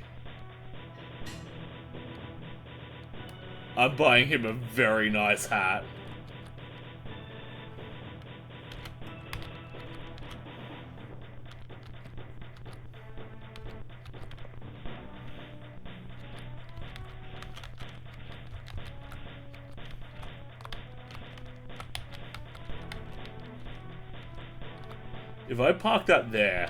I'm buying him a very nice hat. If I park that there...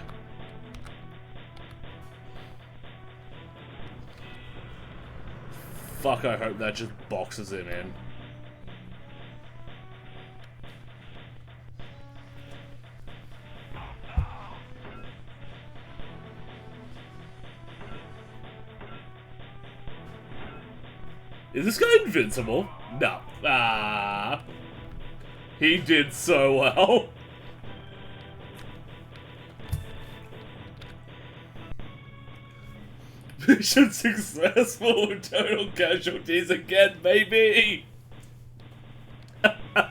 Fuck, I hope that just boxes him in. Is this guy invincible? No. Ah. He did so well. Mission successful, total casualties again, baby! I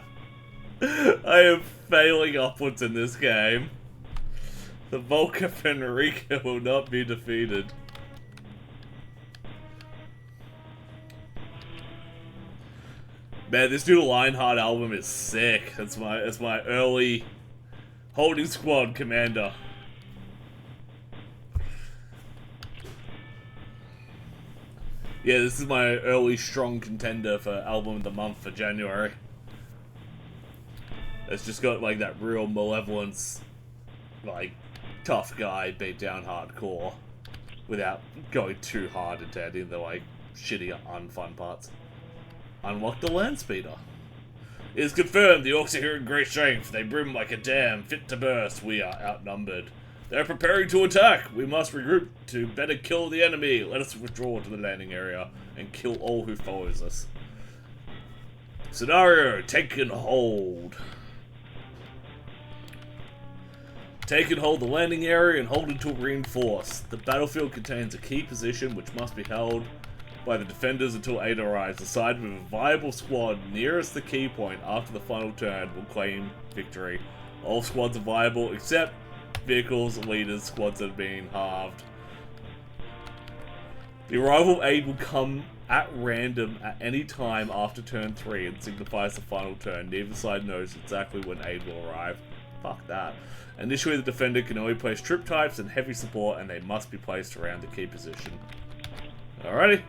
am failing upwards in this game. The Volca Fenrica will not be defeated. Man, this new Lionheart album is sick. It's my early holding squad commander. Yeah, this is my early strong contender for album of the month for January. It's just got like that real malevolence, like tough guy beat down hardcore, without going too hard into any of the like shitty unfun parts. Unlock the land speeder. It is confirmed the orcs are here in great strength. They brim like a dam, fit to burst. We are outnumbered. They are preparing to attack. We must regroup to better kill the enemy. Let us withdraw to the landing area and kill all who follows us. Scenario, take and hold. Take and hold the landing area and hold until reinforced. The battlefield contains a key position which must be held by the defenders until aid arrives. The side with a viable squad nearest the key point after the final turn will claim victory. All squads are viable except vehicles, leaders, squads that have been halved. The arrival of aid will come at random at any time after turn 3 and signifies the final turn. Neither side knows exactly when aid will arrive. Fuck that. Initially, the defender can only place troop types and heavy support, and they must be placed around the key position. Alrighty.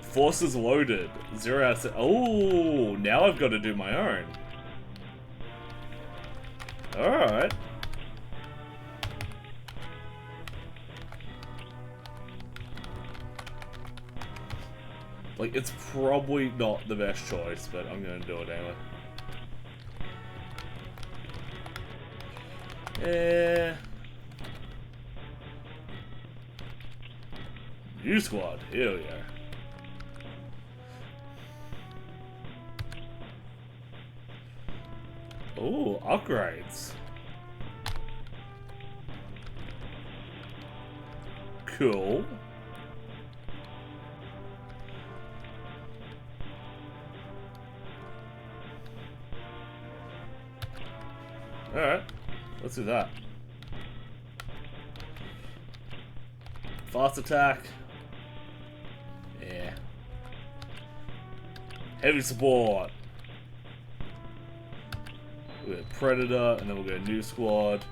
Forces loaded. 0 out of 7. Oh, now I've got to do my own. Alright. Like, it's probably not the best choice, but I'm gonna do it anyway. New squad, here we are. Oh, upgrades. Cool. Alright, let's do that. Fast attack. Yeah. Heavy support. We'll go Predator, and then we'll go new squad.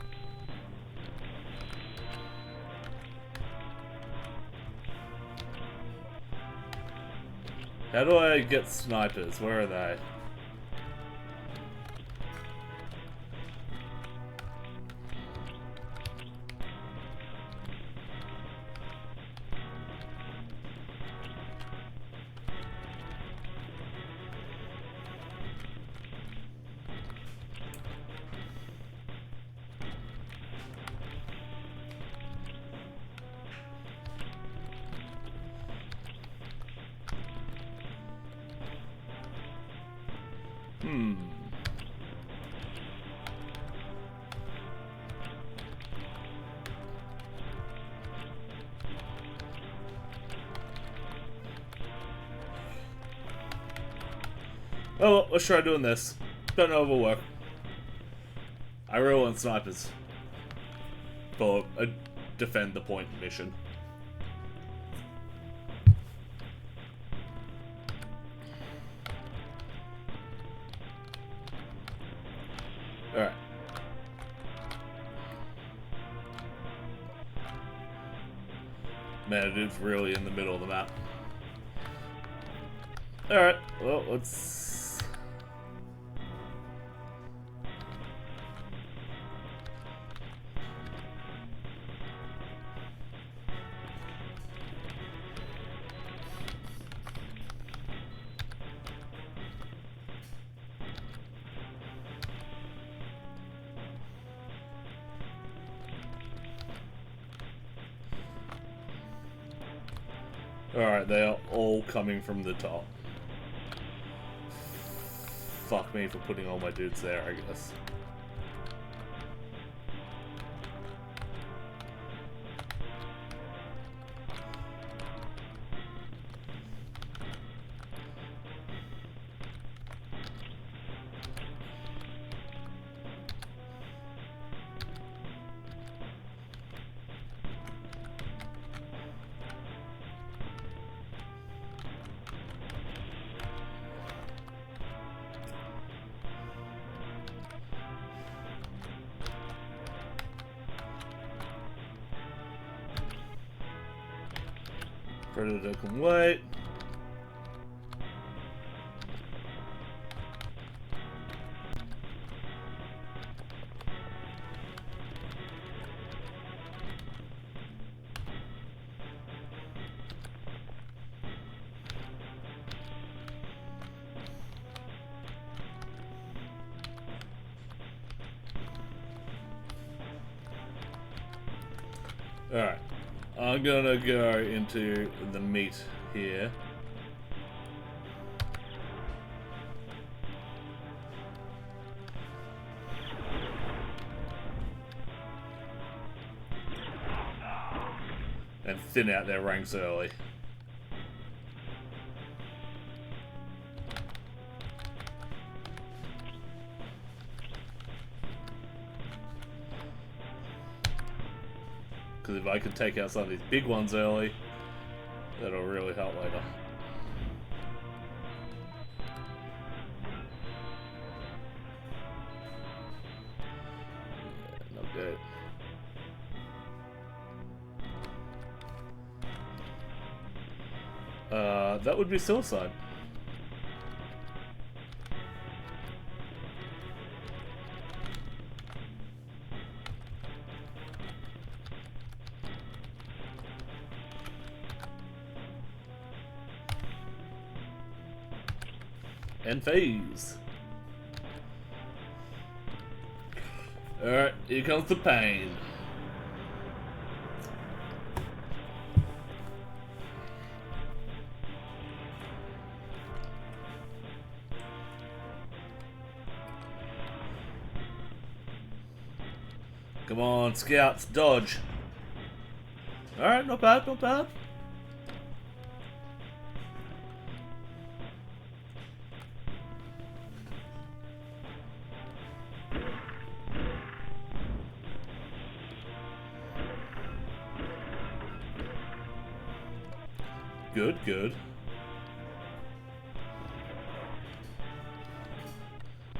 How do I get snipers? Where are they? Oh, let's try doing this. Don't know if it'll work. I really want snipers for a defend the point mission. Alright. Man, it is really in the middle of the map. Alright, well, let's... Alright, they are all coming from the top. Fuck me for putting all my dudes there, I guess. Predator can wait. Alright, I'm gonna go into the meat here. And thin out their ranks early. Because if I could take out some of these big ones early, that'll really help later. Yeah, not good. That would be suicide. And phase. Alright, here comes the pain. Come on, scouts, dodge. Alright, not bad, not bad. Good, good.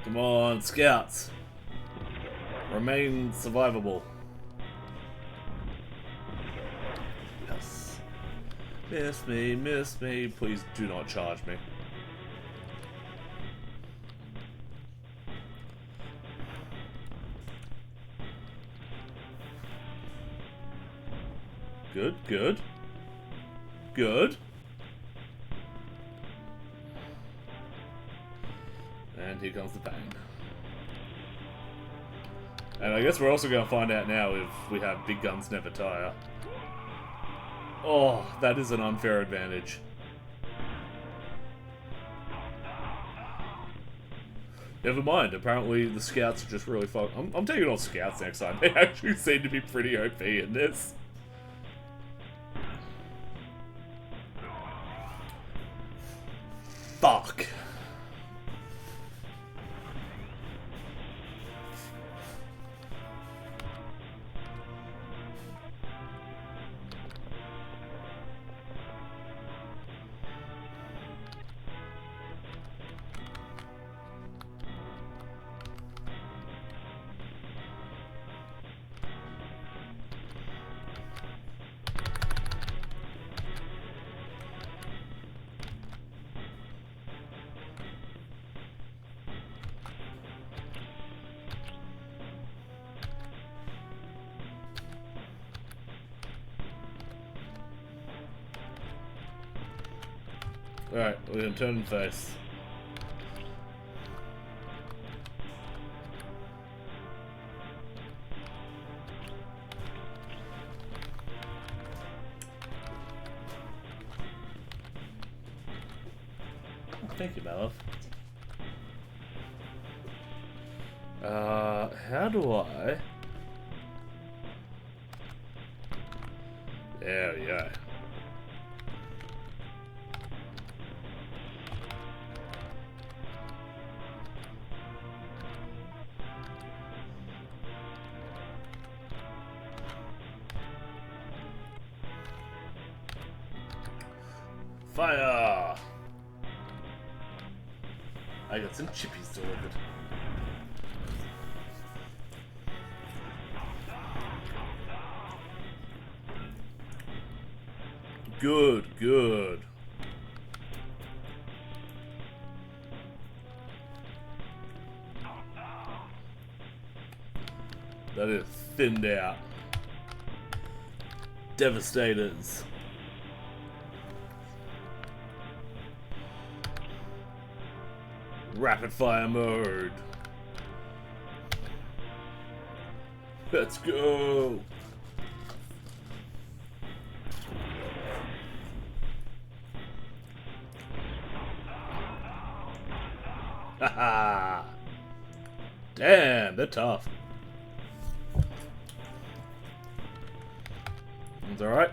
Come on, scouts. Remain survivable. Yes. Miss me. Please do not charge me. Good, good. Good. And here comes the pain. And I guess we're also going to find out now if we have big guns never tire. Oh, that is an unfair advantage. Never mind, apparently the scouts are just really fun. I'm taking all scouts next time. They actually seem to be pretty OP in this. Fuck. Alright, we're gonna turn and face. Oh, thank you, my love. How do I? There we go. Fire! I got some chippies delivered. Good, good. That is thinned out. Devastators. Rapid fire mode. Let's go. Haha. Damn, they're tough. It's alright.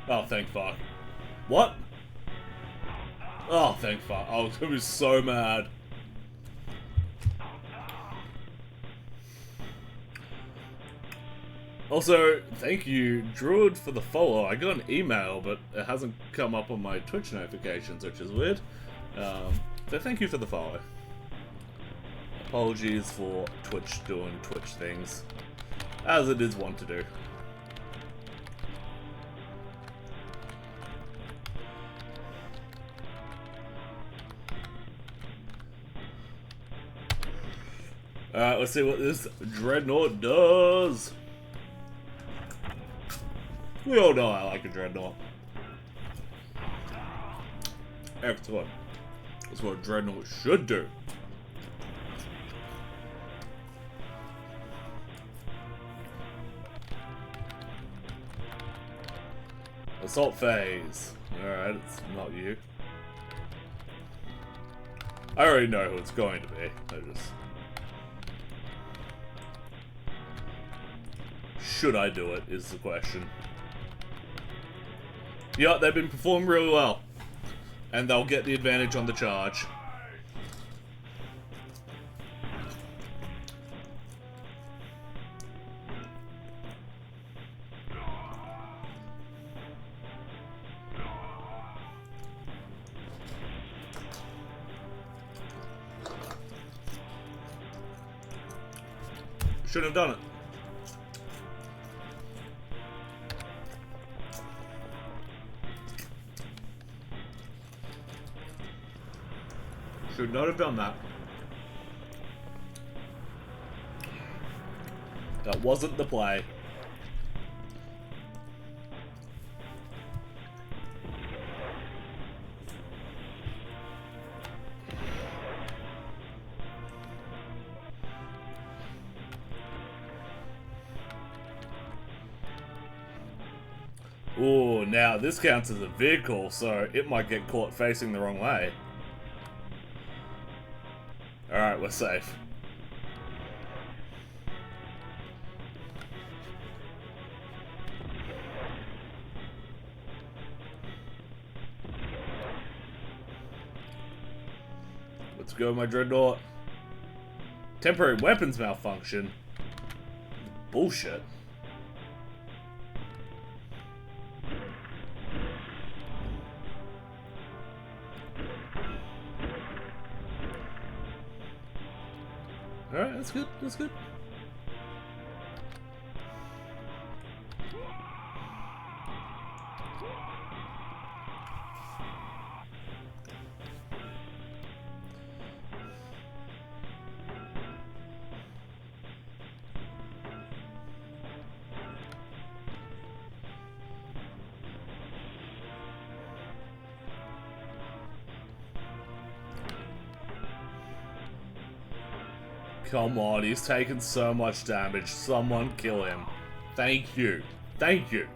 Oh, thank fuck. What? Oh, thank fuck. I was gonna be so mad. Also, thank you, Druid, for the follow. I got an email, but it hasn't come up on my Twitch notifications, which is weird. So thank you for the follow. Apologies for Twitch doing Twitch things, as it is wont to do. Alright, let's see what this Dreadnought does. We all know I like a Dreadnought. Excellent. That's what a Dreadnought should do. Assault phase. Alright, it's not you. I already know who it's going to be. I just... Should I do it, is the question. Yeah, they've been performing really well. And they'll get the advantage on the charge. Should have done it. Should not have done that. That wasn't the play. Ooh, now this counts as a vehicle, so it might get caught facing the wrong way. Alright, we're safe. Let's go, my Dreadnought. Temporary weapons malfunction? Bullshit. Alright, that's good, that's good. Come on, he's taken so much damage. Someone kill him. Thank you. Thank you.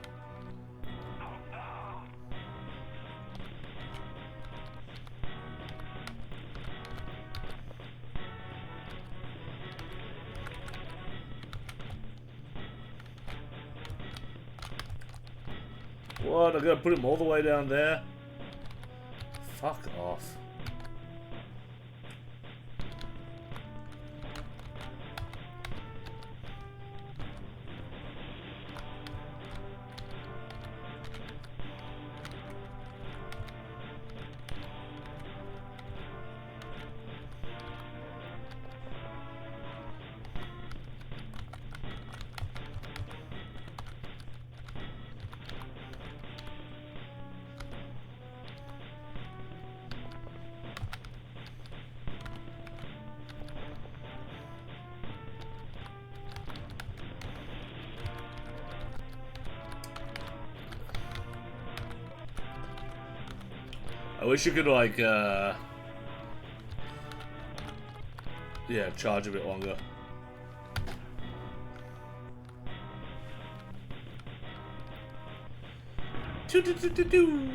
What? I gotta put him all the way down there? Fuck off. I wish you could, like, yeah, charge a bit longer. Do-do-do-do-do.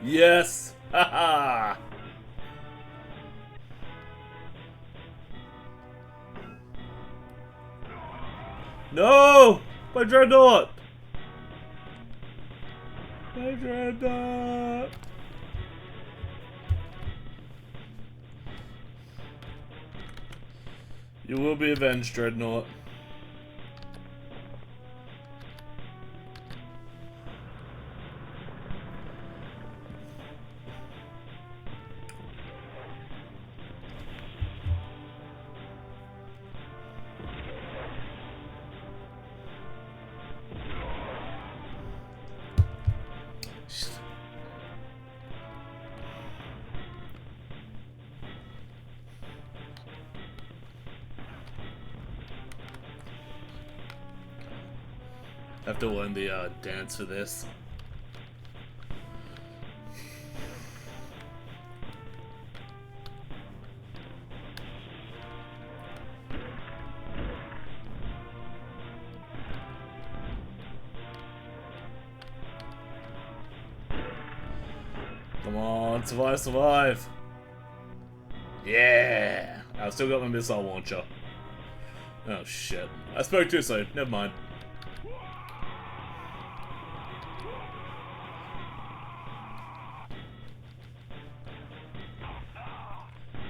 Yes! Haha! No! My dreadnought! My dreadnought! You will be avenged, dreadnought. I have to learn the dance for this. Come on, survive, survive. Yeah! I've still got my missile launcher. Oh shit. I spoke too soon. Never mind.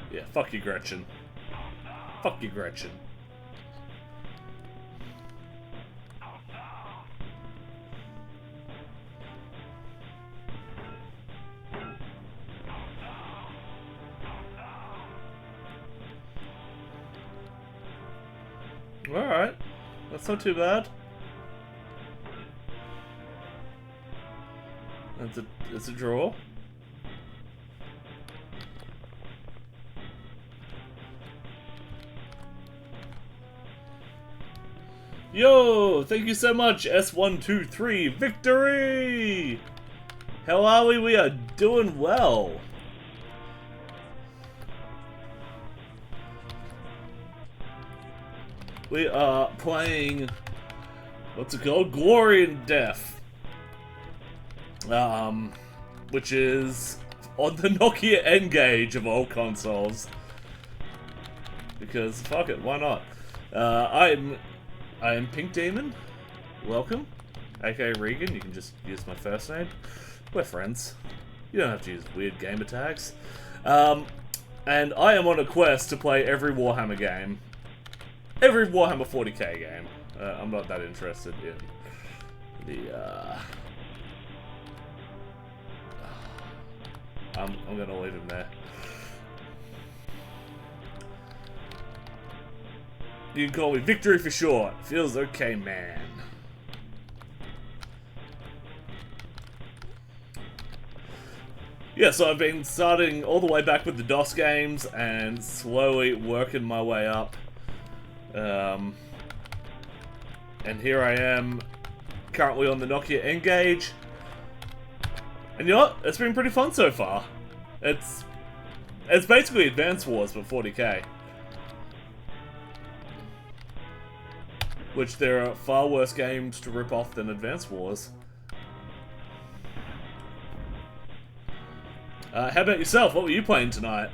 Yeah, fuck you, Gretchen. Fuck you, Gretchen. Alright. That's not too bad. It's a draw. Yo! Thank you so much, S123. Victory! How are we? We are doing well. We are playing, what's it called? Glory and Death. Which is on the Nokia n-gage of all consoles. Because, fuck it, why not? I'm I am Pink Demon. Welcome. aka Regan, you can just use my first name. We're friends. You don't have to use weird gamer tags. And I am on a quest to play every Warhammer game. Every Warhammer 40k game. I'm not that interested in the, I'm gonna leave him there. You can call me Victory for short. Feels okay, man. Yeah, so I've been starting all the way back with the DOS games and slowly working my way up. And here I am, currently on the Nokia n-gage. And you know what? It's been pretty fun so far. It's basically Advance Wars but 40k. Which there are far worse games to rip off than Advance Wars. How about yourself? What were you playing tonight?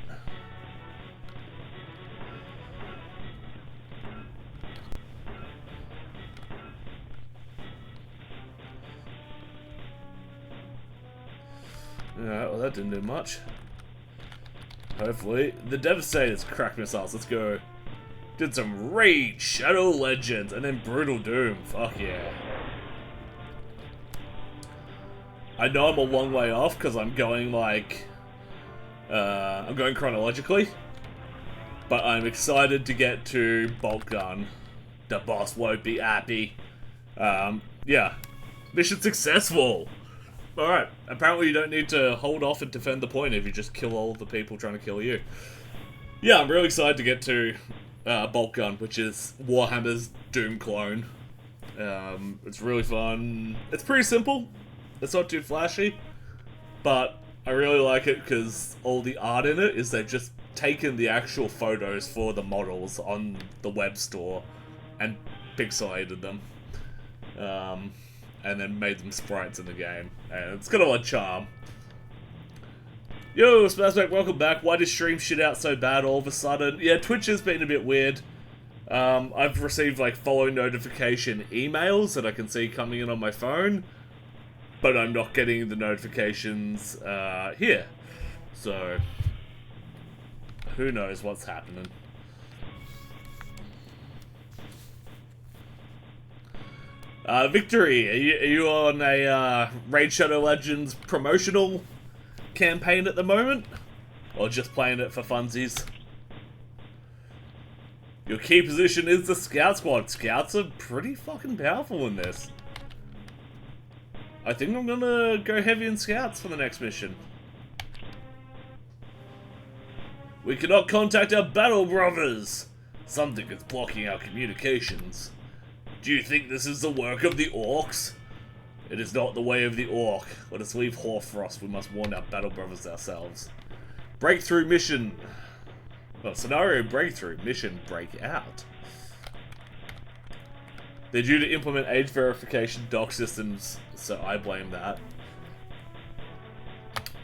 Alright, well that didn't do much. Hopefully. The Devastator's crack missiles, let's go. Did some Rage, Shadow Legends, and then Brutal Doom. Fuck yeah. I know I'm a long way off because I'm going like... I'm going chronologically. But I'm excited to get to Bolt Gun. The boss won't be happy. Yeah. Mission successful! Alright, apparently you don't need to hold off and defend the point if you just kill all the people trying to kill you. Yeah, I'm really excited to get to Bolt Gun, which is Warhammer's Doom clone. It's really fun. It's pretty simple. It's not too flashy, but I really like it because all the art in it is they've just taken the actual photos for the models on the web store and pixelated them. And then made them sprites in the game. And it's got a lot of charm. Yo, Spazmac, welcome back. Why did stream shit out so bad all of a sudden? Yeah, Twitch has been a bit weird. I've received like follow notification emails that I can see coming in on my phone, but I'm not getting the notifications here. So, who knows what's happening. Victory, are you on a Raid Shadow Legends promotional campaign at the moment? Or just playing it for funsies? Your key position is the Scout Squad. Scouts are pretty fucking powerful in this. I think I'm gonna go heavy in Scouts for the next mission. We cannot contact our battle brothers! Something is blocking our communications. Do you think this is the work of the orcs? It is not the way of the orc. Let us leave Hoarfrost. We must warn our battle brothers ourselves. Breakthrough mission. Well, scenario breakthrough. Mission breakout. They're due to implement age verification doc systems, so I blame that.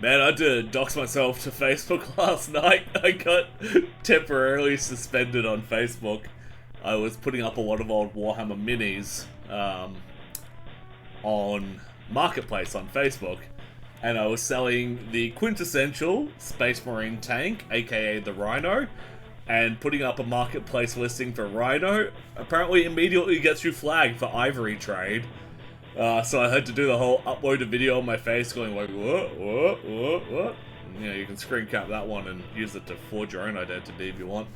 Man, I had to dox myself to Facebook last night. I got temporarily suspended on Facebook. I was putting up a lot of old Warhammer minis on Marketplace on Facebook, and I was selling the quintessential Space Marine tank, aka the Rhino, and putting up a Marketplace listing for Rhino apparently immediately gets you flagged for ivory trade. So I had to do the whole upload a video on my face going like, what? And, you know, you can screen cap that one and use it to forge your own identity if you want.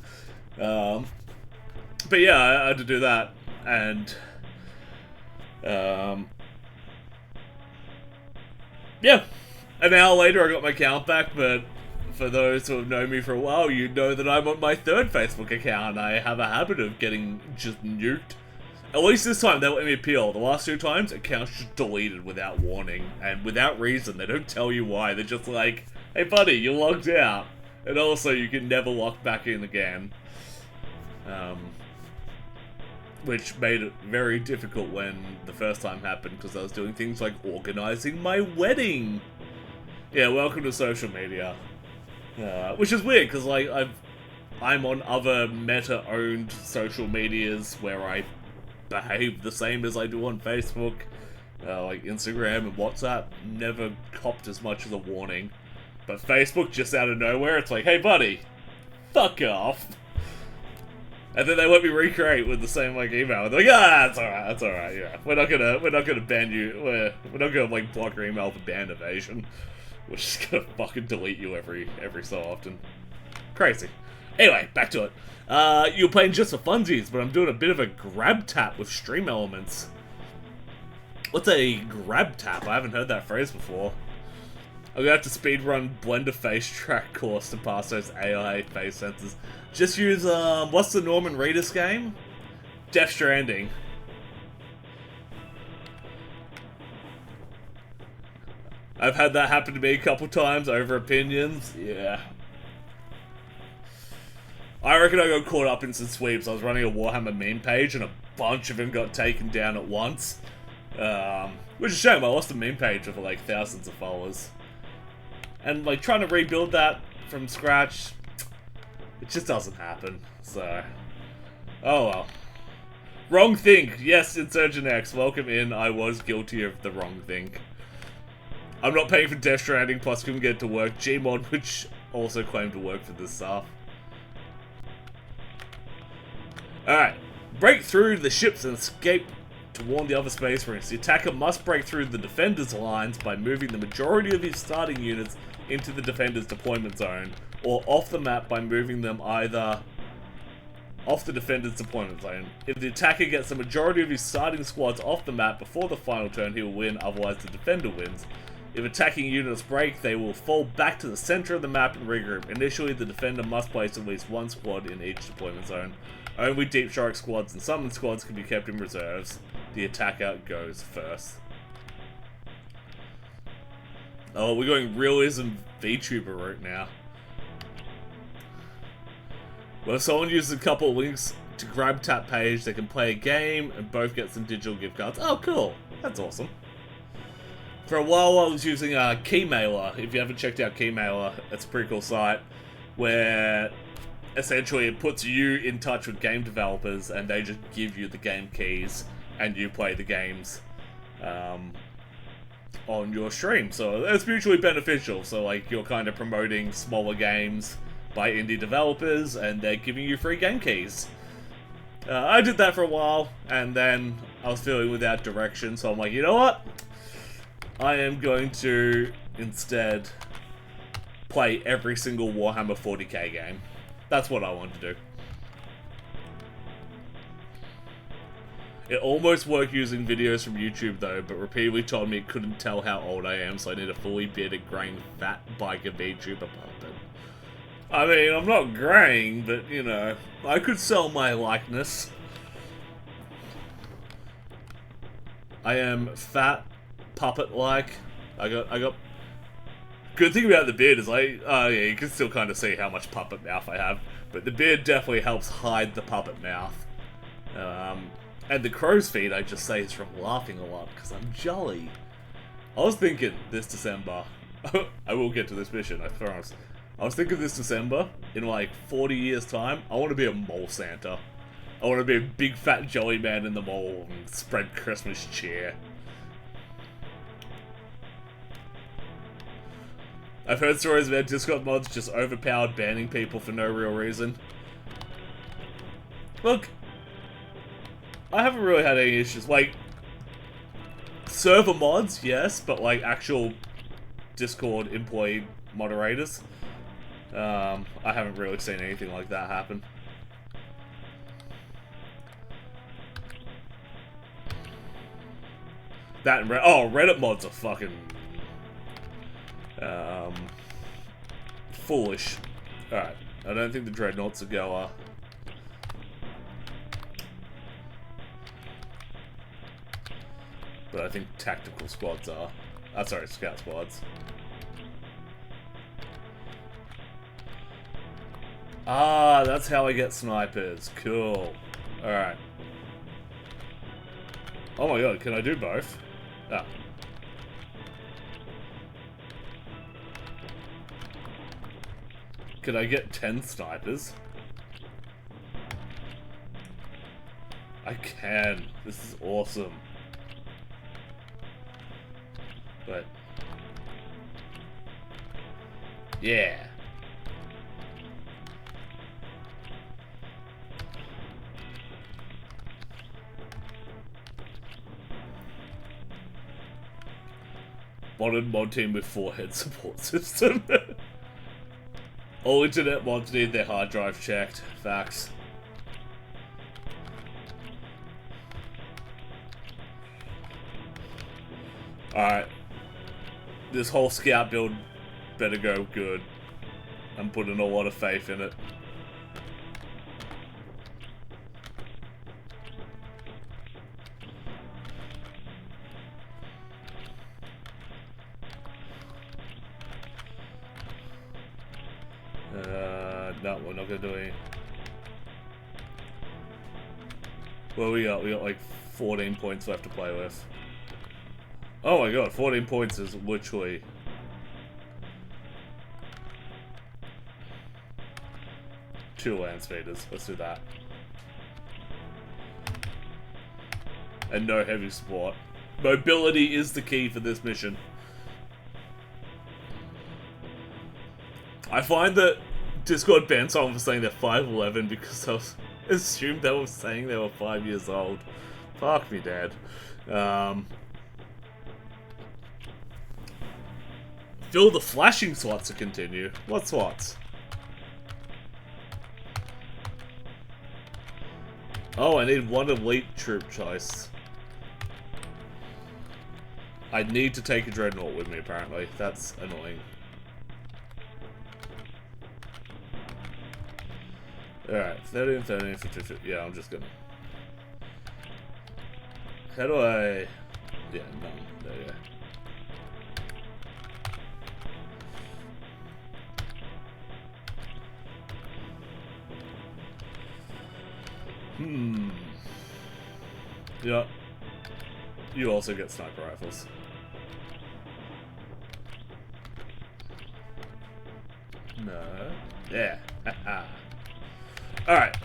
But yeah, I had to do that, and yeah, an hour later I got my account back, but for those who have known me for a while, you know that I'm on my third Facebook account. I have a habit of getting just nuked. At least this time they let me appeal. The last two times, accounts just deleted without warning, and without reason. They don't tell you why. They're just like, hey buddy, you logged out. And also, you can never log back in again. Which made it very difficult when the first time happened, because I was doing things like organizing my wedding. Yeah, welcome to social media. Which is weird, because like I'm on other Meta-owned social medias where I behave the same as I do on Facebook. Like Instagram and WhatsApp never copped as much as a warning. But Facebook, just out of nowhere, it's like, hey buddy, fuck off. And then they let me recreate with the same like email. They're like, that's alright, yeah. We're not gonna ban you. We're not gonna like block your email for ban evasion. We're just gonna fucking delete you every so often. Crazy. Anyway, back to it. You're playing just for funsies, but I'm doing a bit of a grab tap with stream elements. What's a grab tap? I haven't heard that phrase before. I'm gonna have to speedrun Blender face track course to pass those AI face sensors. Just use, what's the Norman Reedus game? Death Stranding. I've had that happen to me a couple times over opinions. Yeah. I reckon I got caught up in some sweeps. I was running a Warhammer meme page and a bunch of them got taken down at once. Which is a shame. I lost the meme page with like thousands of followers. And like trying to rebuild that from scratch, it just doesn't happen. So, oh well. Wrong thing. Yes, Insurgent X, welcome in. I was guilty of the wrong thing. I'm not paying for Death Stranding, plus couldn't get to work. Gmod, which also claimed to work for this stuff. Alright. Break through the ships and escape to warn the other Space Marines. The attacker must break through the defender's lines by moving the majority of his starting units into the defender's deployment zone, or off the map by moving them either off the defender's deployment zone. If the attacker gets the majority of his starting squads off the map before the final turn, he will win, otherwise the defender wins. If attacking units break, they will fall back to the center of the map and regroup. Initially, the defender must place at least one squad in each deployment zone. Only Deep Strike squads and summon squads can be kept in reserves. The attacker goes first. Oh, we're going realism VTuber route now. Well, if someone uses a couple of links to grab tap page, they can play a game and both get some digital gift cards. Oh, cool. That's awesome. For a while, I was using Keymailer. If you haven't checked out Keymailer, it's a pretty cool site where essentially it puts you in touch with game developers and they just give you the game keys and you play the games on your stream. So it's mutually beneficial. So like you're kind of promoting smaller games by indie developers and they're giving you free game keys. I did that for a while and then I was feeling without direction, so I'm like, you know what? I am going to instead play every single Warhammer 40k game. That's what I want to do. It almost worked using videos from YouTube though, but repeatedly told me it couldn't tell how old I am, so I need a fully bearded, graying, fat biker VTuber puppet. I mean, I'm not graying, but you know, I could sell my likeness. I am fat, puppet-like. I got. Good thing about the beard is like, yeah, you can still kind of see how much puppet mouth I have, but the beard definitely helps hide the puppet mouth. And the crow's feet, I just say, is from laughing a lot, because I'm jolly. I was thinking this December, I will get to this mission, I promise. I was thinking this December, in like 40 years time, I want to be a mall Santa. I want to be a big fat jolly man in the mall and spread Christmas cheer. I've heard stories about Discord mods just overpowered banning people for no real reason. Look, I haven't really had any issues. Like, server mods, yes, but like actual Discord employee moderators, I haven't really seen anything like that happen. That and Reddit mods are fucking foolish. Alright, I don't think the Dreadnoughts are goer. But I think tactical squads are. Sorry, scout squads. Ah, that's how I get snipers. Cool. Alright. Oh my god, can I do both? Ah. Can I get 10 snipers? I can. This is awesome. But... yeah. Modern mod team with 4-head support system. All internet mods need their hard drive checked. Facts. Alright. This whole scout build better go good. I'm putting a lot of faith in it. No, we're not gonna do any. What we got? We got like 14 points left to play with. Oh my god, 14 points is literally... two land speeders. Let's do that. And no heavy support. Mobility is the key for this mission. I find that Discord banned someone for saying they're 5'11" because I assumed they were saying they were 5 years old. Fuck me, Dad. Fill the flashing slots to continue. What slots? Oh, I need one elite troop choice. I need to take a dreadnought with me, apparently. That's annoying. Alright, 13, 13, 15, 15. Yeah, I'm just gonna... How do I... Yeah, no. There you go. Yeah. You also get sniper rifles. No. Yeah. Alright.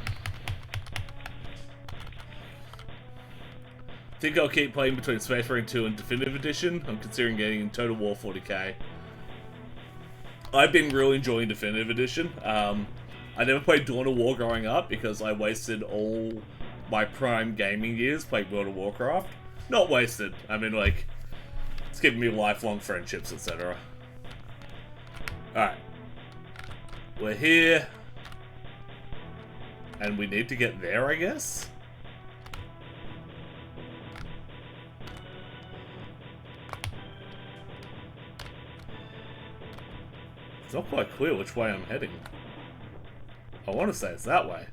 Think I'll keep playing between Space Marine 2 and Definitive Edition. I'm considering getting Total War 40k. I've been really enjoying Definitive Edition. I never played Dawn of War growing up because I wasted all my prime gaming years playing World of Warcraft. Not wasted. I mean, like, it's given me lifelong friendships, etc. Alright. We're here. And we need to get there, I guess? It's not quite clear which way I'm heading. I want to say it's that way.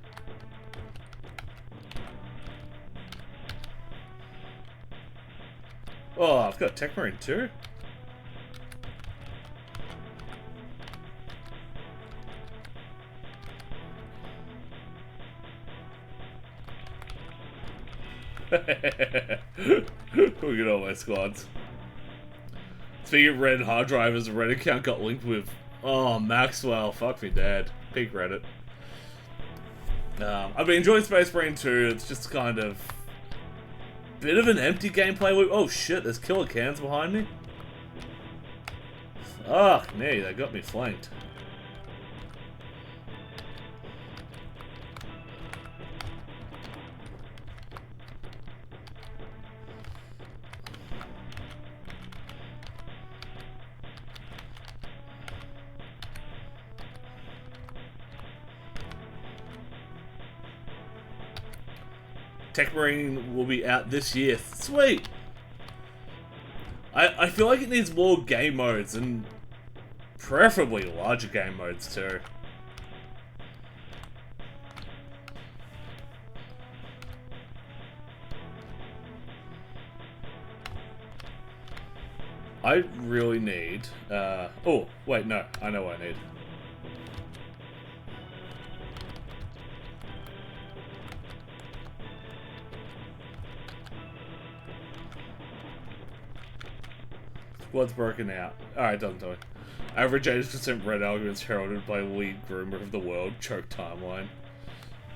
Oh, I've got Tech Marine too. Look at all my squads. Speaking of Reddit hard drivers, a Reddit account got linked with... Oh, Maxwell. Fuck me, Dad. Peak Reddit. I've been enjoying Space Marine 2. It's just kind of... bit of an empty gameplay loop. Oh shit, there's killer cans behind me. Fuck me, they got me flanked. Tech Marine will be out this year. Sweet! I feel like it needs more game modes, and preferably larger game modes too. I really need... oh, wait, no. I know what I need. Squad's broken out. Alright, doesn't do it. Average 80% red algorithms heralded by lead groomer of the world. Choke timeline.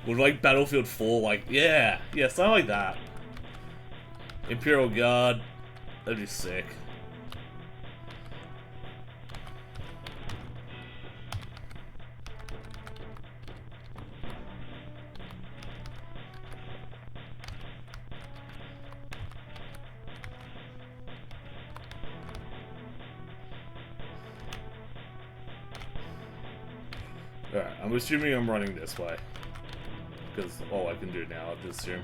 Would like Battlefield 4, like, yeah, something like that. Imperial Guard, that'd be sick. Alright, I'm assuming I'm running this way. Because all I can do now, I just assume.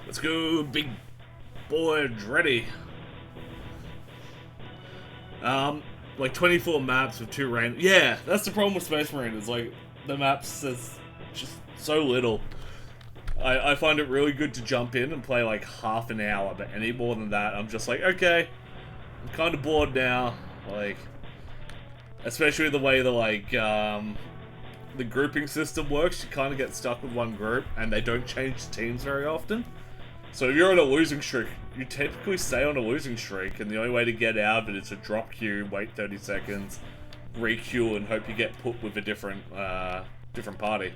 Let's go, big boy Dreddy. Like 24 maps with 2 rain. Yeah, that's the problem with Space Marine, is like, the maps is just so little. I find it really good to jump in and play like half an hour, but any more than that, I'm just like, okay, I'm kind of bored now. Like, especially the way the, like, the grouping system works, you kind of get stuck with one group, and they don't change teams very often. So if you're on a losing streak, you typically stay on a losing streak, and the only way to get out of it is to drop queue, wait 30 seconds, re-queue, and hope you get put with a different party.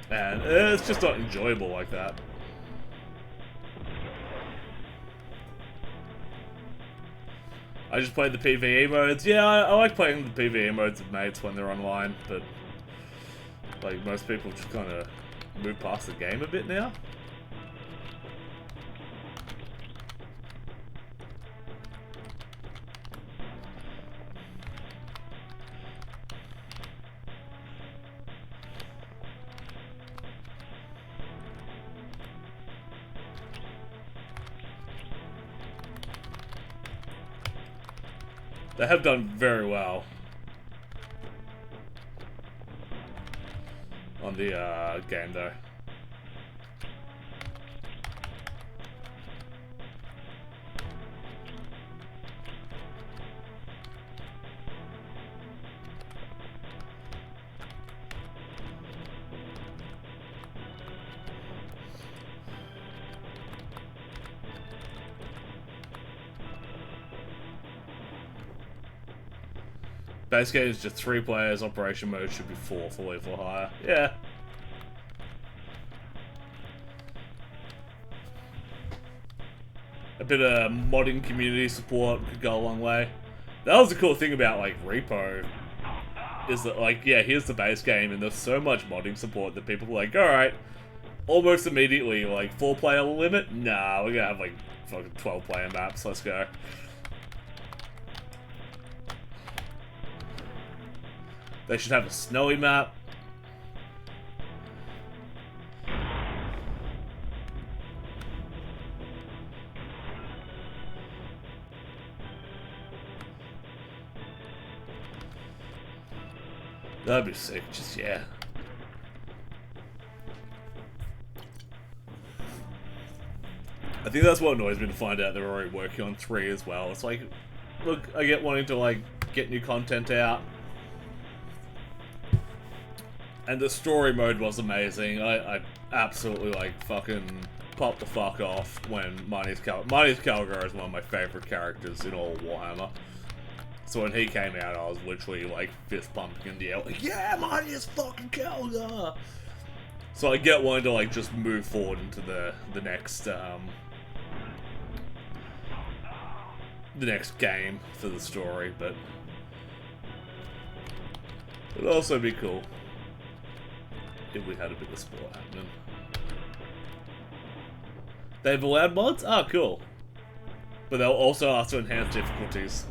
And it's just not enjoyable like that. I just played the PvE modes. Yeah, I like playing the PvE modes with mates when they're online, but like most people just kind of move past the game a bit now. They have done very well on the game, though. Base game is just 3 players, operation mode should be 4 for lethal higher. Yeah. A bit of modding community support could go a long way. That was the cool thing about, like, Repo, is that, like, yeah, here's the base game, and there's so much modding support that people were like, alright, almost immediately, like, 4-player limit? Nah, we're gonna have, like, fucking 12-player maps, let's go. They should have a snowy map. That'd be sick, just, yeah. I think that's what annoys me to find out they're already working on 3 as well. It's like, look, I get wanting to, like, get new content out. And the story mode was amazing. I absolutely, like, fucking popped the fuck off when Marnie's Calgar is one of my favorite characters in all of Warhammer. So when he came out, I was literally, like, fist pumping in the air, like, yeah, Marnie's fucking Calgar! So I get wanting to, like, just move forward into the next game for the story, but it'd also be cool if we had a bit of sport happening. They've allowed mods? Ah, cool. But they'll also ask to enhance difficulties.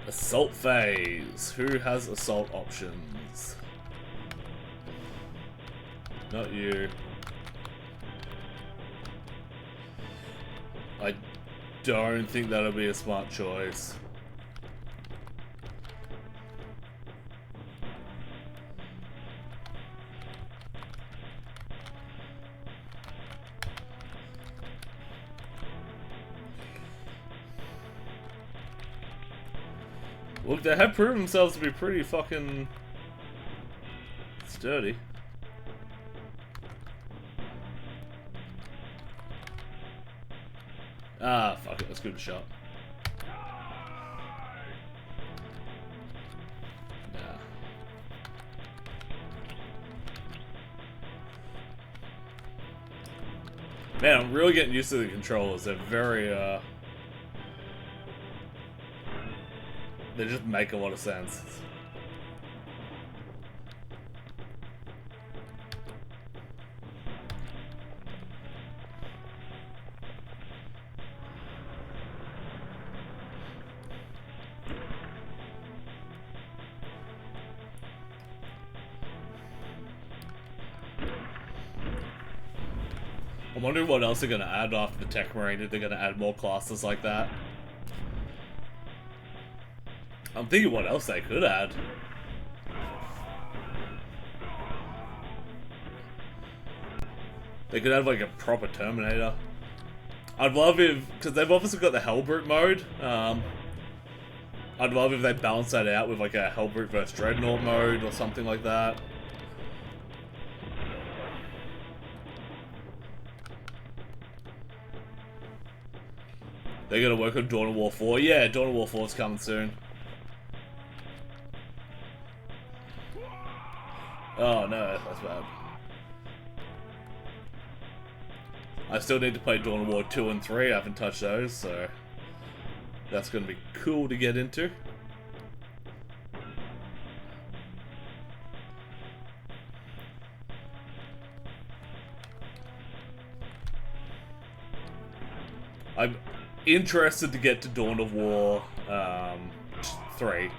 Assault phase. Who has assault options? Not you. I don't think that'll be a smart choice. Look, they have proven themselves to be pretty fucking sturdy. Ah, fuck it, let's give it a shot. Nah. Man, I'm really getting used to the controllers. They're very, they just make a lot of sense. I'm wondering what else they're gonna add after the Tech Marine, if they're gonna add more classes like that. I'm thinking what else they could add. They could have like a proper Terminator. I'd love if, because they've obviously got the Hellbrute mode. I'd love if they balance that out with like a Hellbrute versus Dreadnought mode or something like that. They're gonna work on Dawn of War 4. Yeah, Dawn of War 4 is coming soon. Oh no, that's bad. I still need to play Dawn of War 2 and 3. I haven't touched those, so that's gonna be cool to get into. I'm interested to get to Dawn of War 3.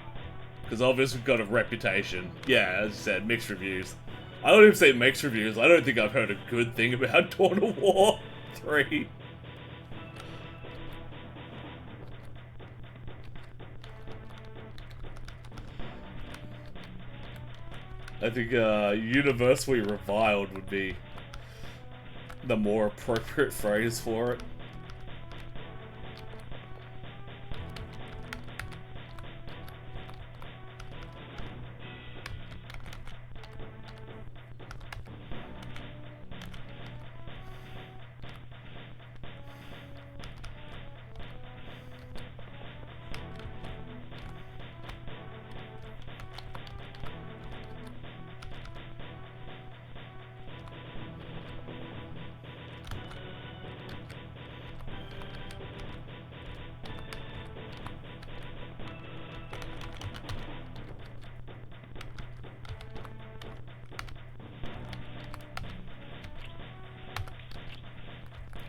Because obviously we've got a reputation. Yeah, as you said, mixed reviews. I don't even say mixed reviews. I don't think I've heard a good thing about Dawn of War 3. I think universally reviled would be the more appropriate phrase for it.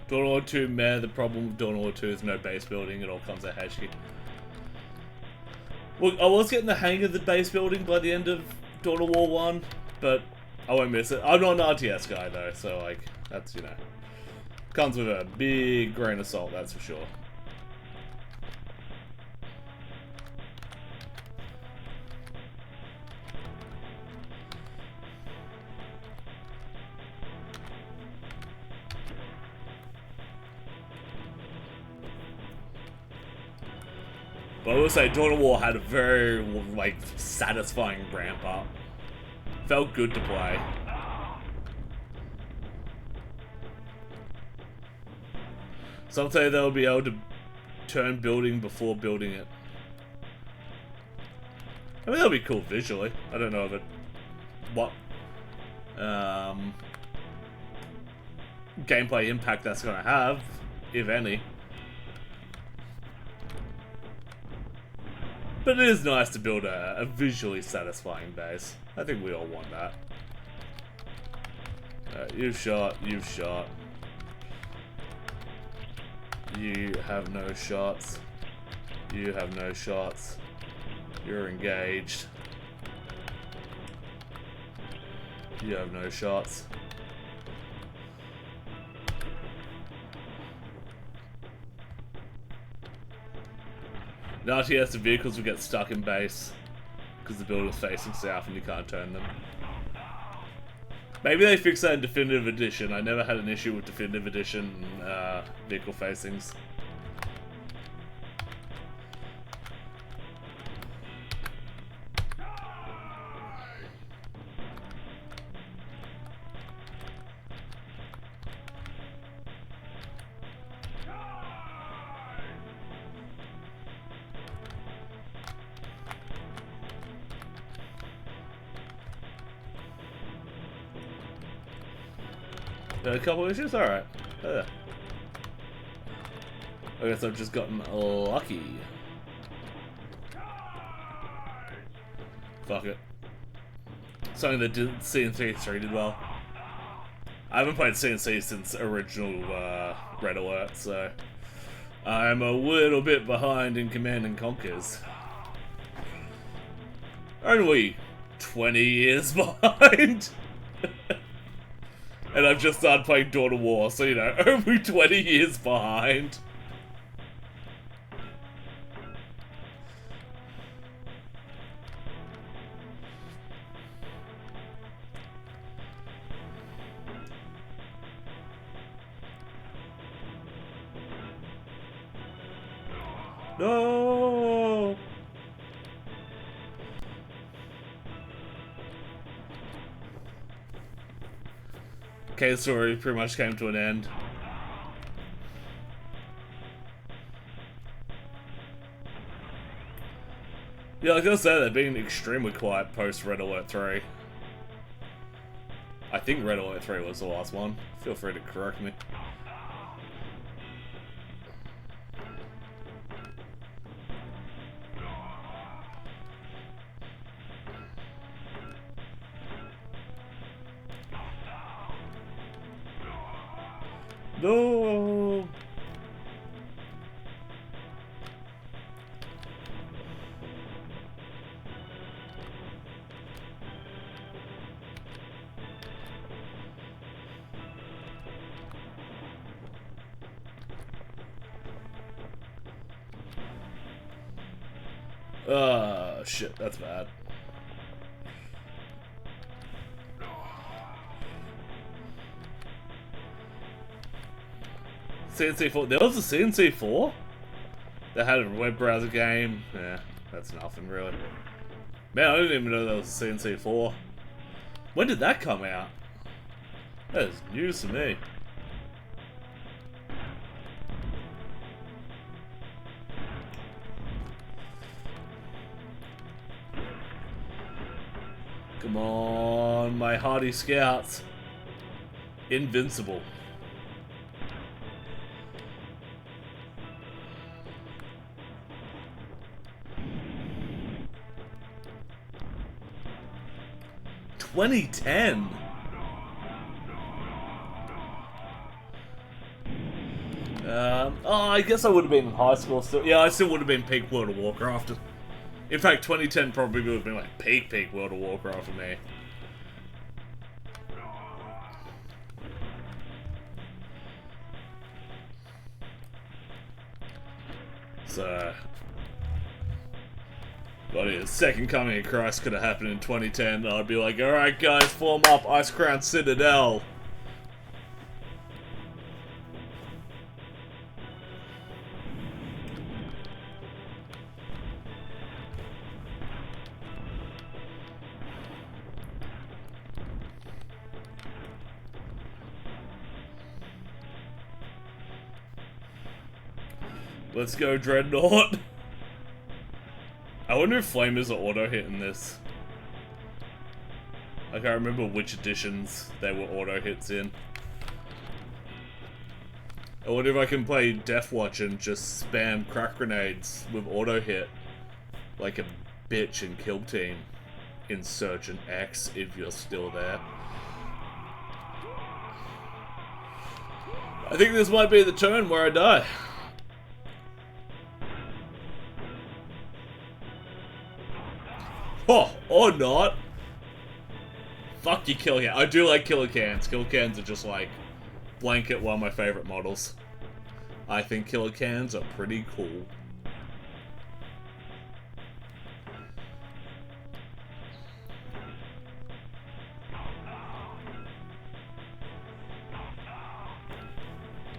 Dawn of War 2, meh, the problem with Dawn of War 2 is no base building, it all comes out HQ. Look, I was getting the hang of the base building by the end of Dawn of War 1, but I won't miss it. I'm not an RTS guy though, so like, that's, you know, comes with a big grain of salt, that's for sure. But I will say, Dawn of War had a very, like, satisfying ramp up. Felt good to play. Someday they'll be able to turn building before building it. I mean, that'll be cool visually. I don't know if it... what... gameplay impact that's gonna have, if any. But it is nice to build a visually satisfying base. I think we all want that. You've shot, you've shot. You have no shots. You have no shots. You're engaged. You have no shots. In RTS, the vehicles will get stuck in base because the building's facing south and you can't turn them. Maybe they fixed that in Definitive Edition. I never had an issue with Definitive Edition vehicle facings. A couple issues? Alright. I guess I've just gotten lucky. Fuck it. Something that CNC 3 did well. I haven't played CNC since original Red Alert, so I'm a little bit behind in Command and Conquers. Only 20 years behind. And I've just started playing Dawn of War, so you know, only 20 years behind. No! Okay, the story pretty much came to an end. Yeah, I was gonna say they've been extremely quiet post Red Alert 3. I think Red Alert 3 was the last one. Feel free to correct me. No. Shit, that's bad. CNC4. There was a CNC4 that had a web browser game. Yeah, that's nothing really. Man, I didn't even know there was a CNC4. When did that come out? That is news to me. Come on, my hardy scouts. Invincible. (2010). Oh, I guess I would have been in high school still. Yeah, I still would have been peak World of Warcraft. In fact, 2010 probably would have been like peak World of Warcraft for me. So, buddy, the second coming of Christ could have happened in 2010. I'd be like, alright guys, form up, Ice Crown Citadel. Let's go, Dreadnought. I wonder if flamers are auto-hit in this. I can't remember which editions they were auto-hits in. I wonder if I can play Deathwatch and just spam crack grenades with auto-hit like a bitch in Kill Team. Insurgent X, if you're still there. I think this might be the turn where I die. Oh, or not. Fuck you, killer can. I do like killer cans. Killer cans are just like blanket one of my favorite models. I think killer cans are pretty cool.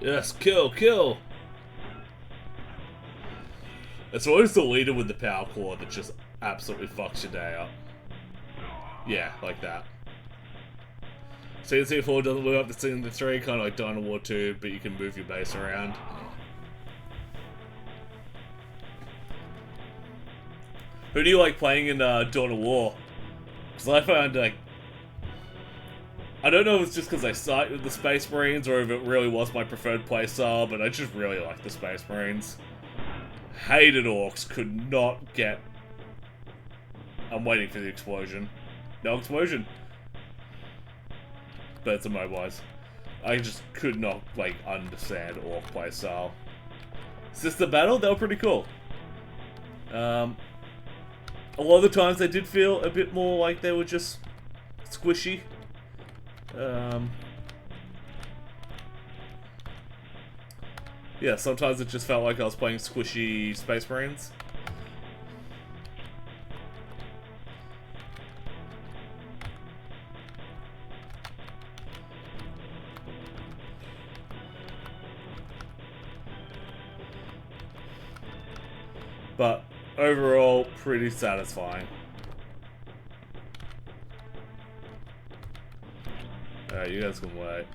Yes, kill, kill! It's always the leader with the power core that just absolutely fucks your day up. Yeah, like that. CNC4 doesn't live up to CNC3, kind of like Dino War 2, but you can move your base around. Who do you like playing in Dawn of War? Because I found, like... I don't know if it's just because I started with the Space Marines, or if it really was my preferred playstyle, but I just really like the Space Marines. Hated orcs, could not get... I'm waiting for the explosion. No explosion. But it's immobilized. I just could not, like, understand orc playstyle. Sister Battle, they were pretty cool. A lot of the times they did feel a bit more like they were just squishy. Yeah, sometimes it just felt like I was playing squishy Space Marines. But overall, pretty satisfying. Alright, you guys can wait.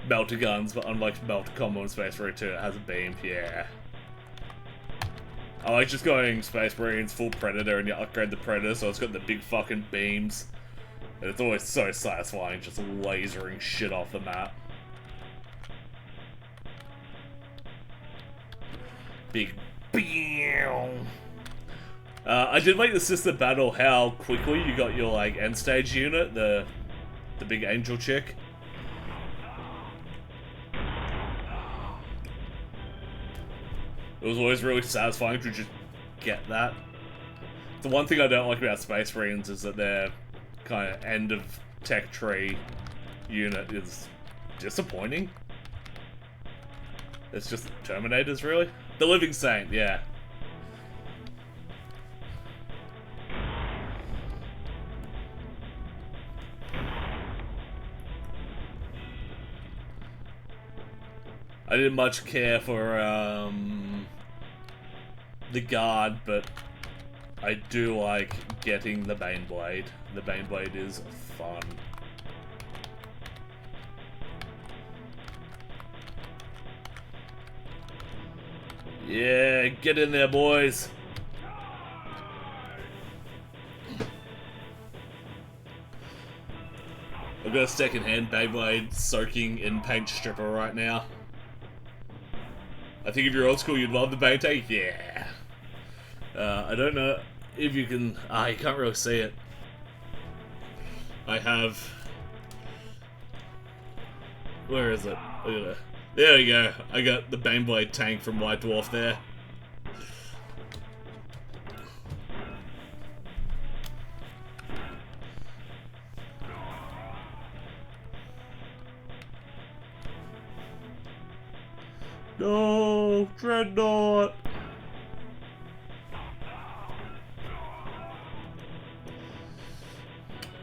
Melter guns, but unlike Melter Combo in Space Marine 2, it has a beam, yeah. I like just going Space Marines full Predator and you upgrade the Predator so it's got the big fucking beams. And it's always so satisfying just lasering shit off the map. Big BAM! I did like the Sister Battle how quickly you got your like end stage unit, the big angel chick. It was always really satisfying to just get that. The one thing I don't like about Space Marines is that their kind of end of tech tree unit is disappointing. It's just Terminators, really. The Living Saint, yeah. I didn't much care for the Guard, but I do like getting the Baneblade. The Baneblade is fun. Yeah, get in there, boys. I've got a second-hand Beyblade soaking in paint stripper right now. I think if you're old school, you'd love the Bane Tank. Yeah. I don't know if you can... you can't really see it. I have... Where is it? Look at it. There we go. I got the Baneblade tank from White Dwarf there. No, Dreadnought.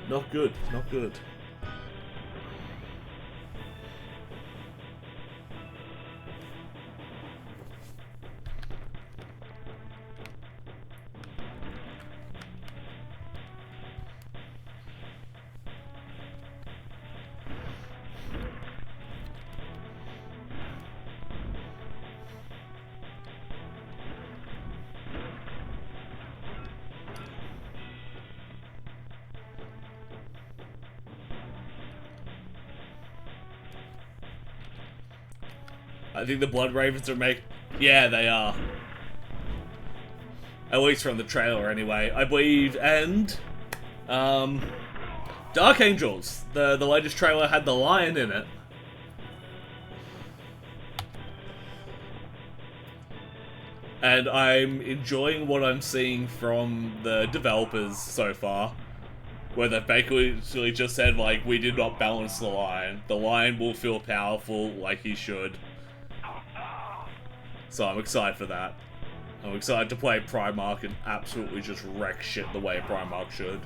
Not good, not good. I think the Blood Ravens are yeah, they are. At least from the trailer, anyway. I believe, and... Dark Angels. The latest trailer had the lion in it. And I'm enjoying what I'm seeing from the developers so far. Where they've basically just said, like, we did not balance the lion. The lion will feel powerful like he should. So I'm excited for that. I'm excited to play Primarch and absolutely just wreck shit the way Primarch should.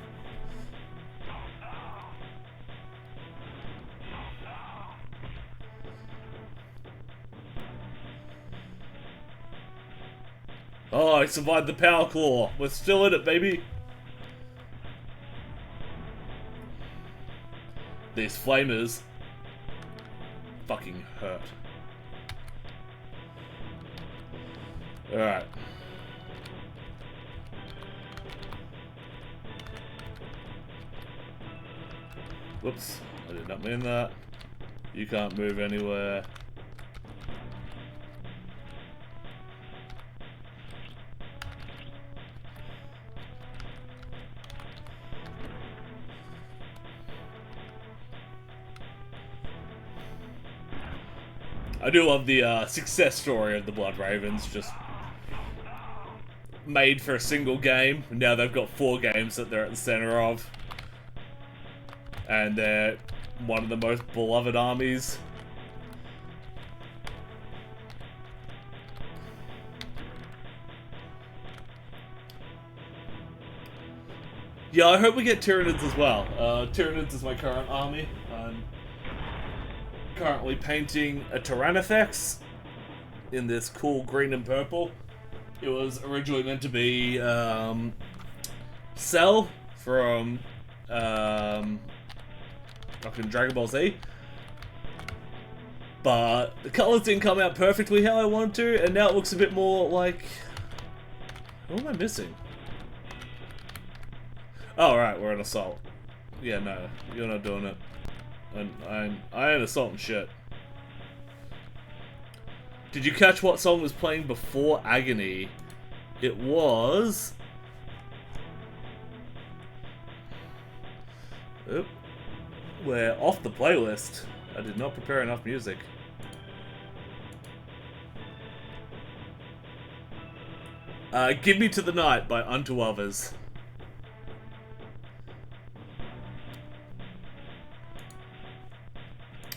Oh, I survived the power claw. We're still in it, baby. These flamers fucking hurt. Alright. Whoops. I did not mean that. You can't move anywhere. I do love the success story of the Blood Ravens, just made for a single game. Now they've got 4 games that they're at the center of. And they're one of the most beloved armies. Yeah, I hope we get Tyranids as well. Tyranids is my current army. I'm currently painting a Tyrannifex in this cool green and purple. It was originally meant to be Cell from fucking Dragon Ball Z, but the colors didn't come out perfectly how I wanted to, and now it looks a bit more like... What am I missing? Oh, right, we're an assault. Yeah, no, you're not doing it. And I ain't assaulting shit. Did you catch what song was playing before Agony? It was... Oop. We're off the playlist. I did not prepare enough music. Give Me to the Night by Unto Others.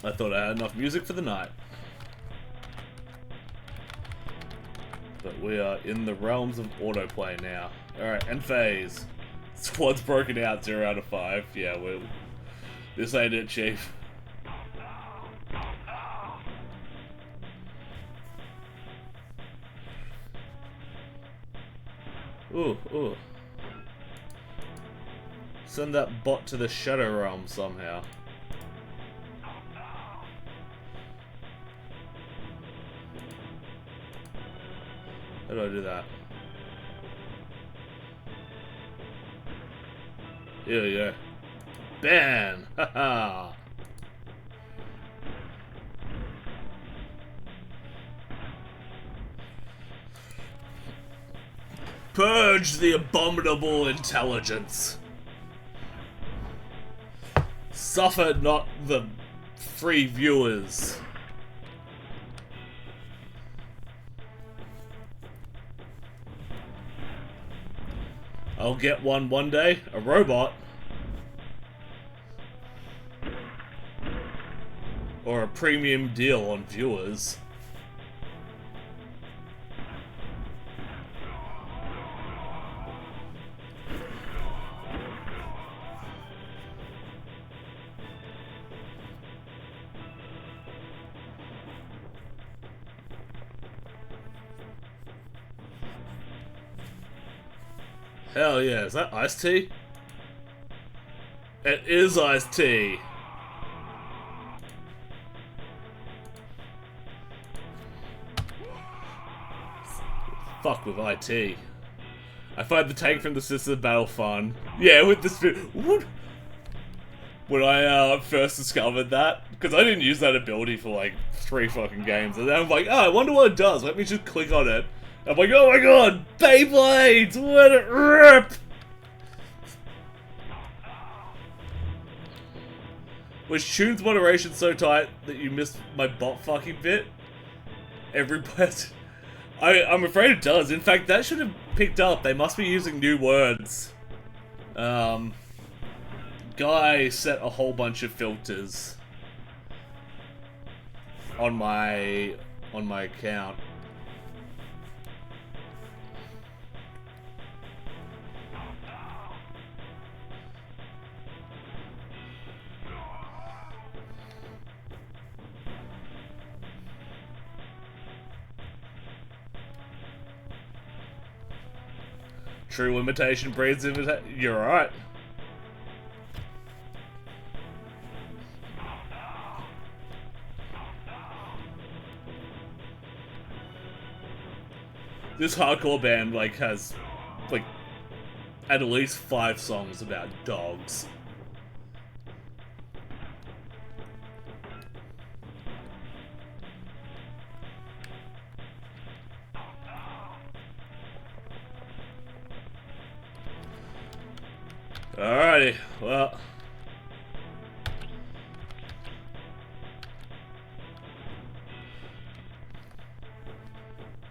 I thought I had enough music for the night. But we are in the realms of autoplay now. Alright, end phase. Squad's broken out, 0 out of 5. Yeah, this ain't it, Chief. Ooh, ooh. Send that bot to the Shadow Realm somehow. How do I do that? Here we go. Ban! Haha! Purge the abominable intelligence. Suffer not the free viewers. I'll get one day, a robot. Or a premium deal on viewers. Hell yeah, is that iced tea? It is iced tea. Fuck with IT. I find the tank from the Sister Battle fun. Yeah, with the spin. When I first discovered that, because I didn't use that ability for like 3 fucking games, and then I'm like, oh, I wonder what it does. Let me just click on it. I'm like, oh my god, Beyblades! Let it rip! Was Tune's moderation so tight that you missed my bot fucking bit? Every person... I'm afraid it does. In fact, that should have picked up. They must be using new words. Guy set a whole bunch of filters on my account. True imitation breeds imitation. You're right. This hardcore band, like, has, like, at least 5 songs about dogs. Alrighty, well.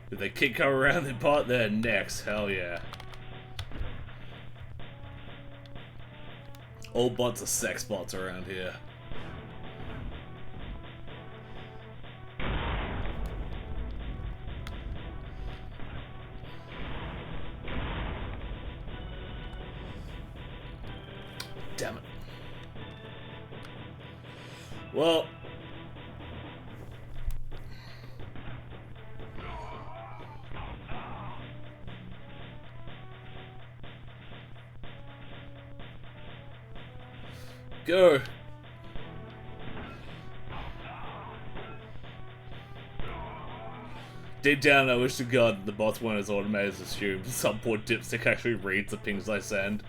Did they kick her around the pot there next? Hell yeah. All bots are sex bots around here. Damn it. Well. Go. Deep down, I wish to God the bots weren't as automated as assumed. Some poor dipstick actually reads the pings I send.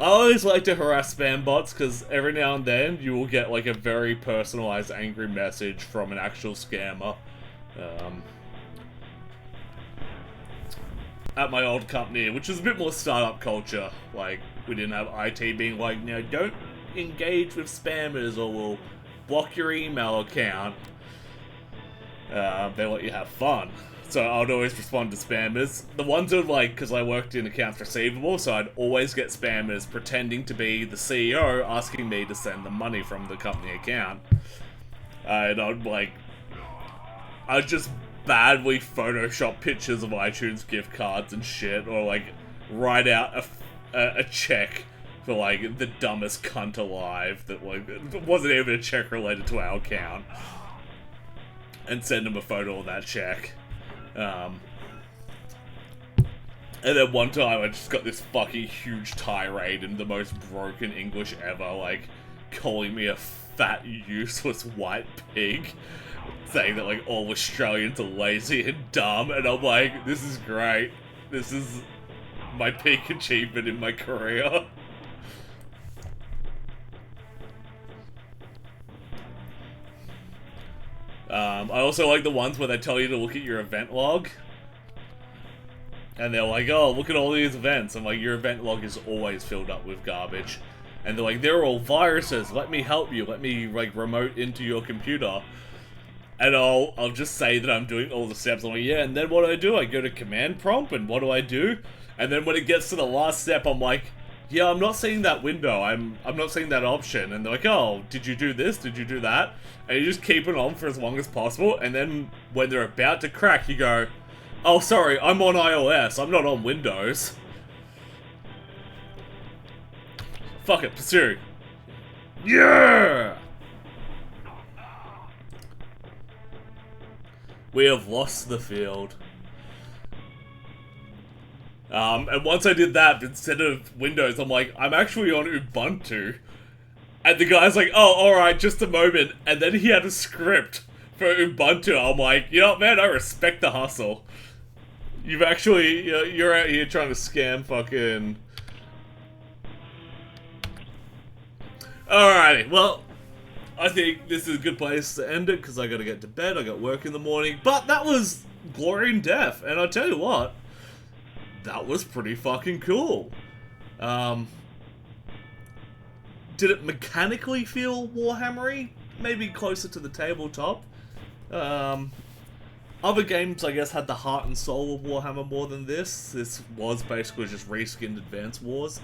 I always like to harass spam bots because every now and then you will get like a very personalized angry message from an actual scammer. At my old company, which was a bit more startup culture, like we didn't have IT being like, you know, don't engage with spammers or we'll block your email account. They let you have fun. So I'd always respond to spammers. The ones that like, because I worked in accounts receivable, so I'd always get spammers pretending to be the CEO asking me to send them money from the company account. And I'd just badly Photoshop pictures of iTunes gift cards and shit, or like write out a check for like the dumbest cunt alive that like wasn't even a check related to our account, and send them a photo of that check. And then one time I just got this fucking huge tirade in the most broken English ever, like calling me a fat, useless white pig, saying that like all Australians are lazy and dumb, and I'm like, this is great. This is my peak achievement in my career. I also like the ones where they tell you to look at your event log. And they're like, oh, look at all these events. I'm like, your event log is always filled up with garbage. And they're like, they're all viruses. Let me help you. Let me, like, remote into your computer. And I'll just say that I'm doing all the steps. I'm like, yeah, and then what do? I go to command prompt, and what do I do? And then when it gets to the last step, I'm like, yeah, I'm not seeing that window. I'm not seeing that option. And they're like, oh, did you do this? Did you do that? And you just keep it on for as long as possible. And then when they're about to crack, you go, oh, sorry, I'm on iOS. I'm not on Windows. Fuck it, pursue. Yeah! We have lost the field. And once I did that, instead of Windows, I'm like, I'm actually on Ubuntu. And the guy's like, oh, alright, just a moment. And then he had a script for Ubuntu. I'm like, you know what, man, I respect the hustle. You've actually, you're out here trying to scam fucking... Alrighty, well, I think this is a good place to end it, because I gotta get to bed, I got work in the morning. But that was Glory and Death, and I'll tell you what, that was pretty fucking cool. Did it mechanically feel Warhammery? Maybe closer to the tabletop. Other games, I guess, had the heart and soul of Warhammer more than this. This was basically just reskinned Advance Wars.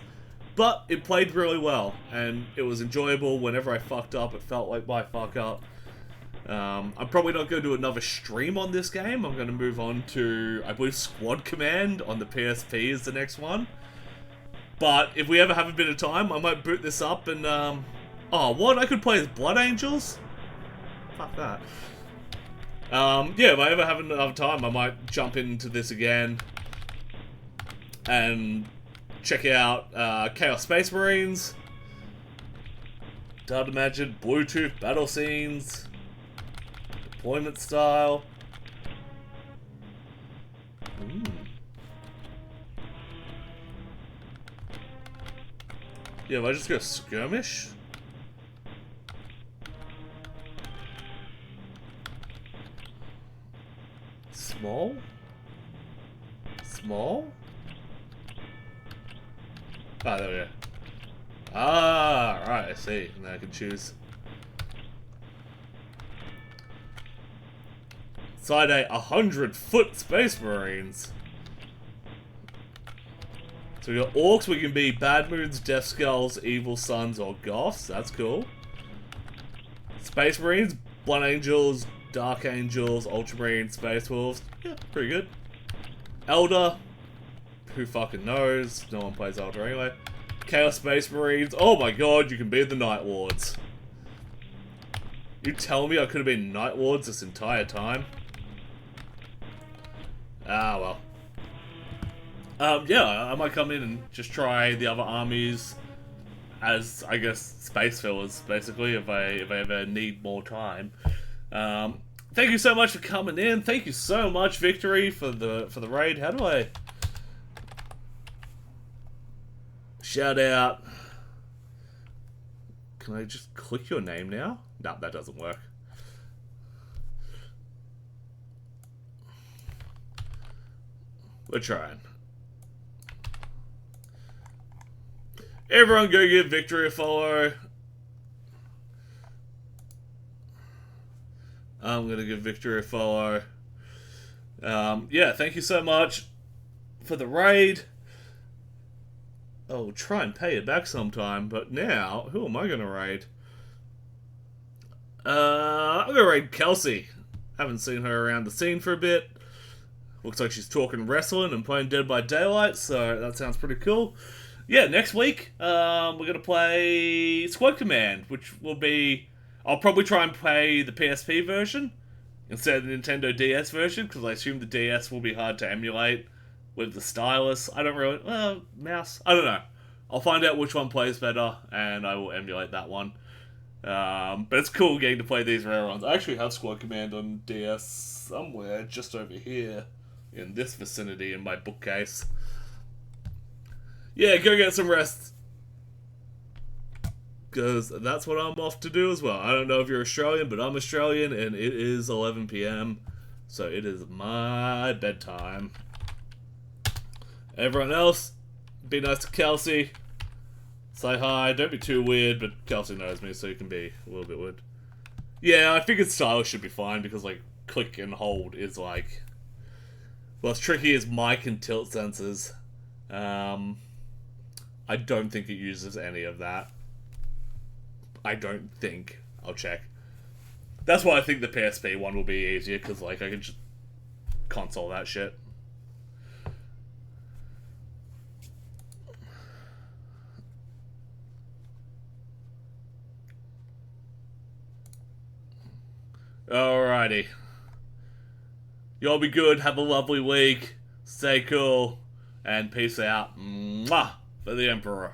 But it played really well, and it was enjoyable. Whenever I fucked up, it felt like my fuck up. I'm probably not going to do another stream on this game. I'm going to move on to, I believe, Squad Command on the PSP is the next one. But if we ever have a bit of time, I might boot this up and, oh, what? I could play as Blood Angels? Fuck that. Yeah, if I ever have enough time, I might jump into this again and check out Chaos Space Marines, Data Magic, Bluetooth battle scenes, deployment style. Yeah, if I just go skirmish. Small? Small? Ah, there we go. Ah, right, I see. And then I can choose. Side A, 100-foot Space Marines. So we got Orcs, we can be Bad Moons, Death Skulls, Evil Sons, or Goths. That's cool. Space Marines, Blood Angels, Dark Angels, Ultramarines, Space Wolves. Yeah, pretty good. Elder. Who fucking knows? No one plays Elder anyway. Chaos Space Marines. Oh my god, you can be the Night Lords. You tell me I could have been Night Lords this entire time? Ah, well. Yeah, I might come in and just try the other armies as, I guess, space fillers, basically, if I ever need more time. Thank you so much for coming in. Thank you so much, Victory, for the raid. How do I shout out? Can I just click your name now? No, that doesn't work. We're trying. Everyone go give Victory a follow. I'm going to give Victory a follow. Yeah, thank you so much for the raid. I'll try and pay it back sometime, but now, who am I going to raid? I'm going to raid Kelsey. Haven't seen her around the scene for a bit. Looks like she's talking wrestling and playing Dead by Daylight, so that sounds pretty cool. Yeah, next week, we're going to play Squad Command, which will be... I'll probably try and play the PSP version instead of the Nintendo DS version, because I assume the DS will be hard to emulate with the stylus. I don't really... Well, mouse? I don't know. I'll find out which one plays better, and I will emulate that one. But it's cool getting to play these rare ones. I actually have Squad Command on DS somewhere just over here in this vicinity in my bookcase. Yeah, go get some rest. Because that's what I'm off to do as well. I don't know if you're Australian, but I'm Australian, and it is 11 PM. So it is my bedtime. Everyone else, be nice to Kelsey. Say hi. Don't be too weird, but Kelsey knows me, so you can be a little bit weird. Yeah, I figured stylus should be fine, because, like, click and hold is, like... Well, as tricky as mic and tilt sensors. I don't think it uses any of that. I don't think. I'll check. That's why I think the PSP one will be easier, because, like, I can just console that shit. Alrighty. Y'all be good, have a lovely week, stay cool, and peace out. Mwah! For the Emperor.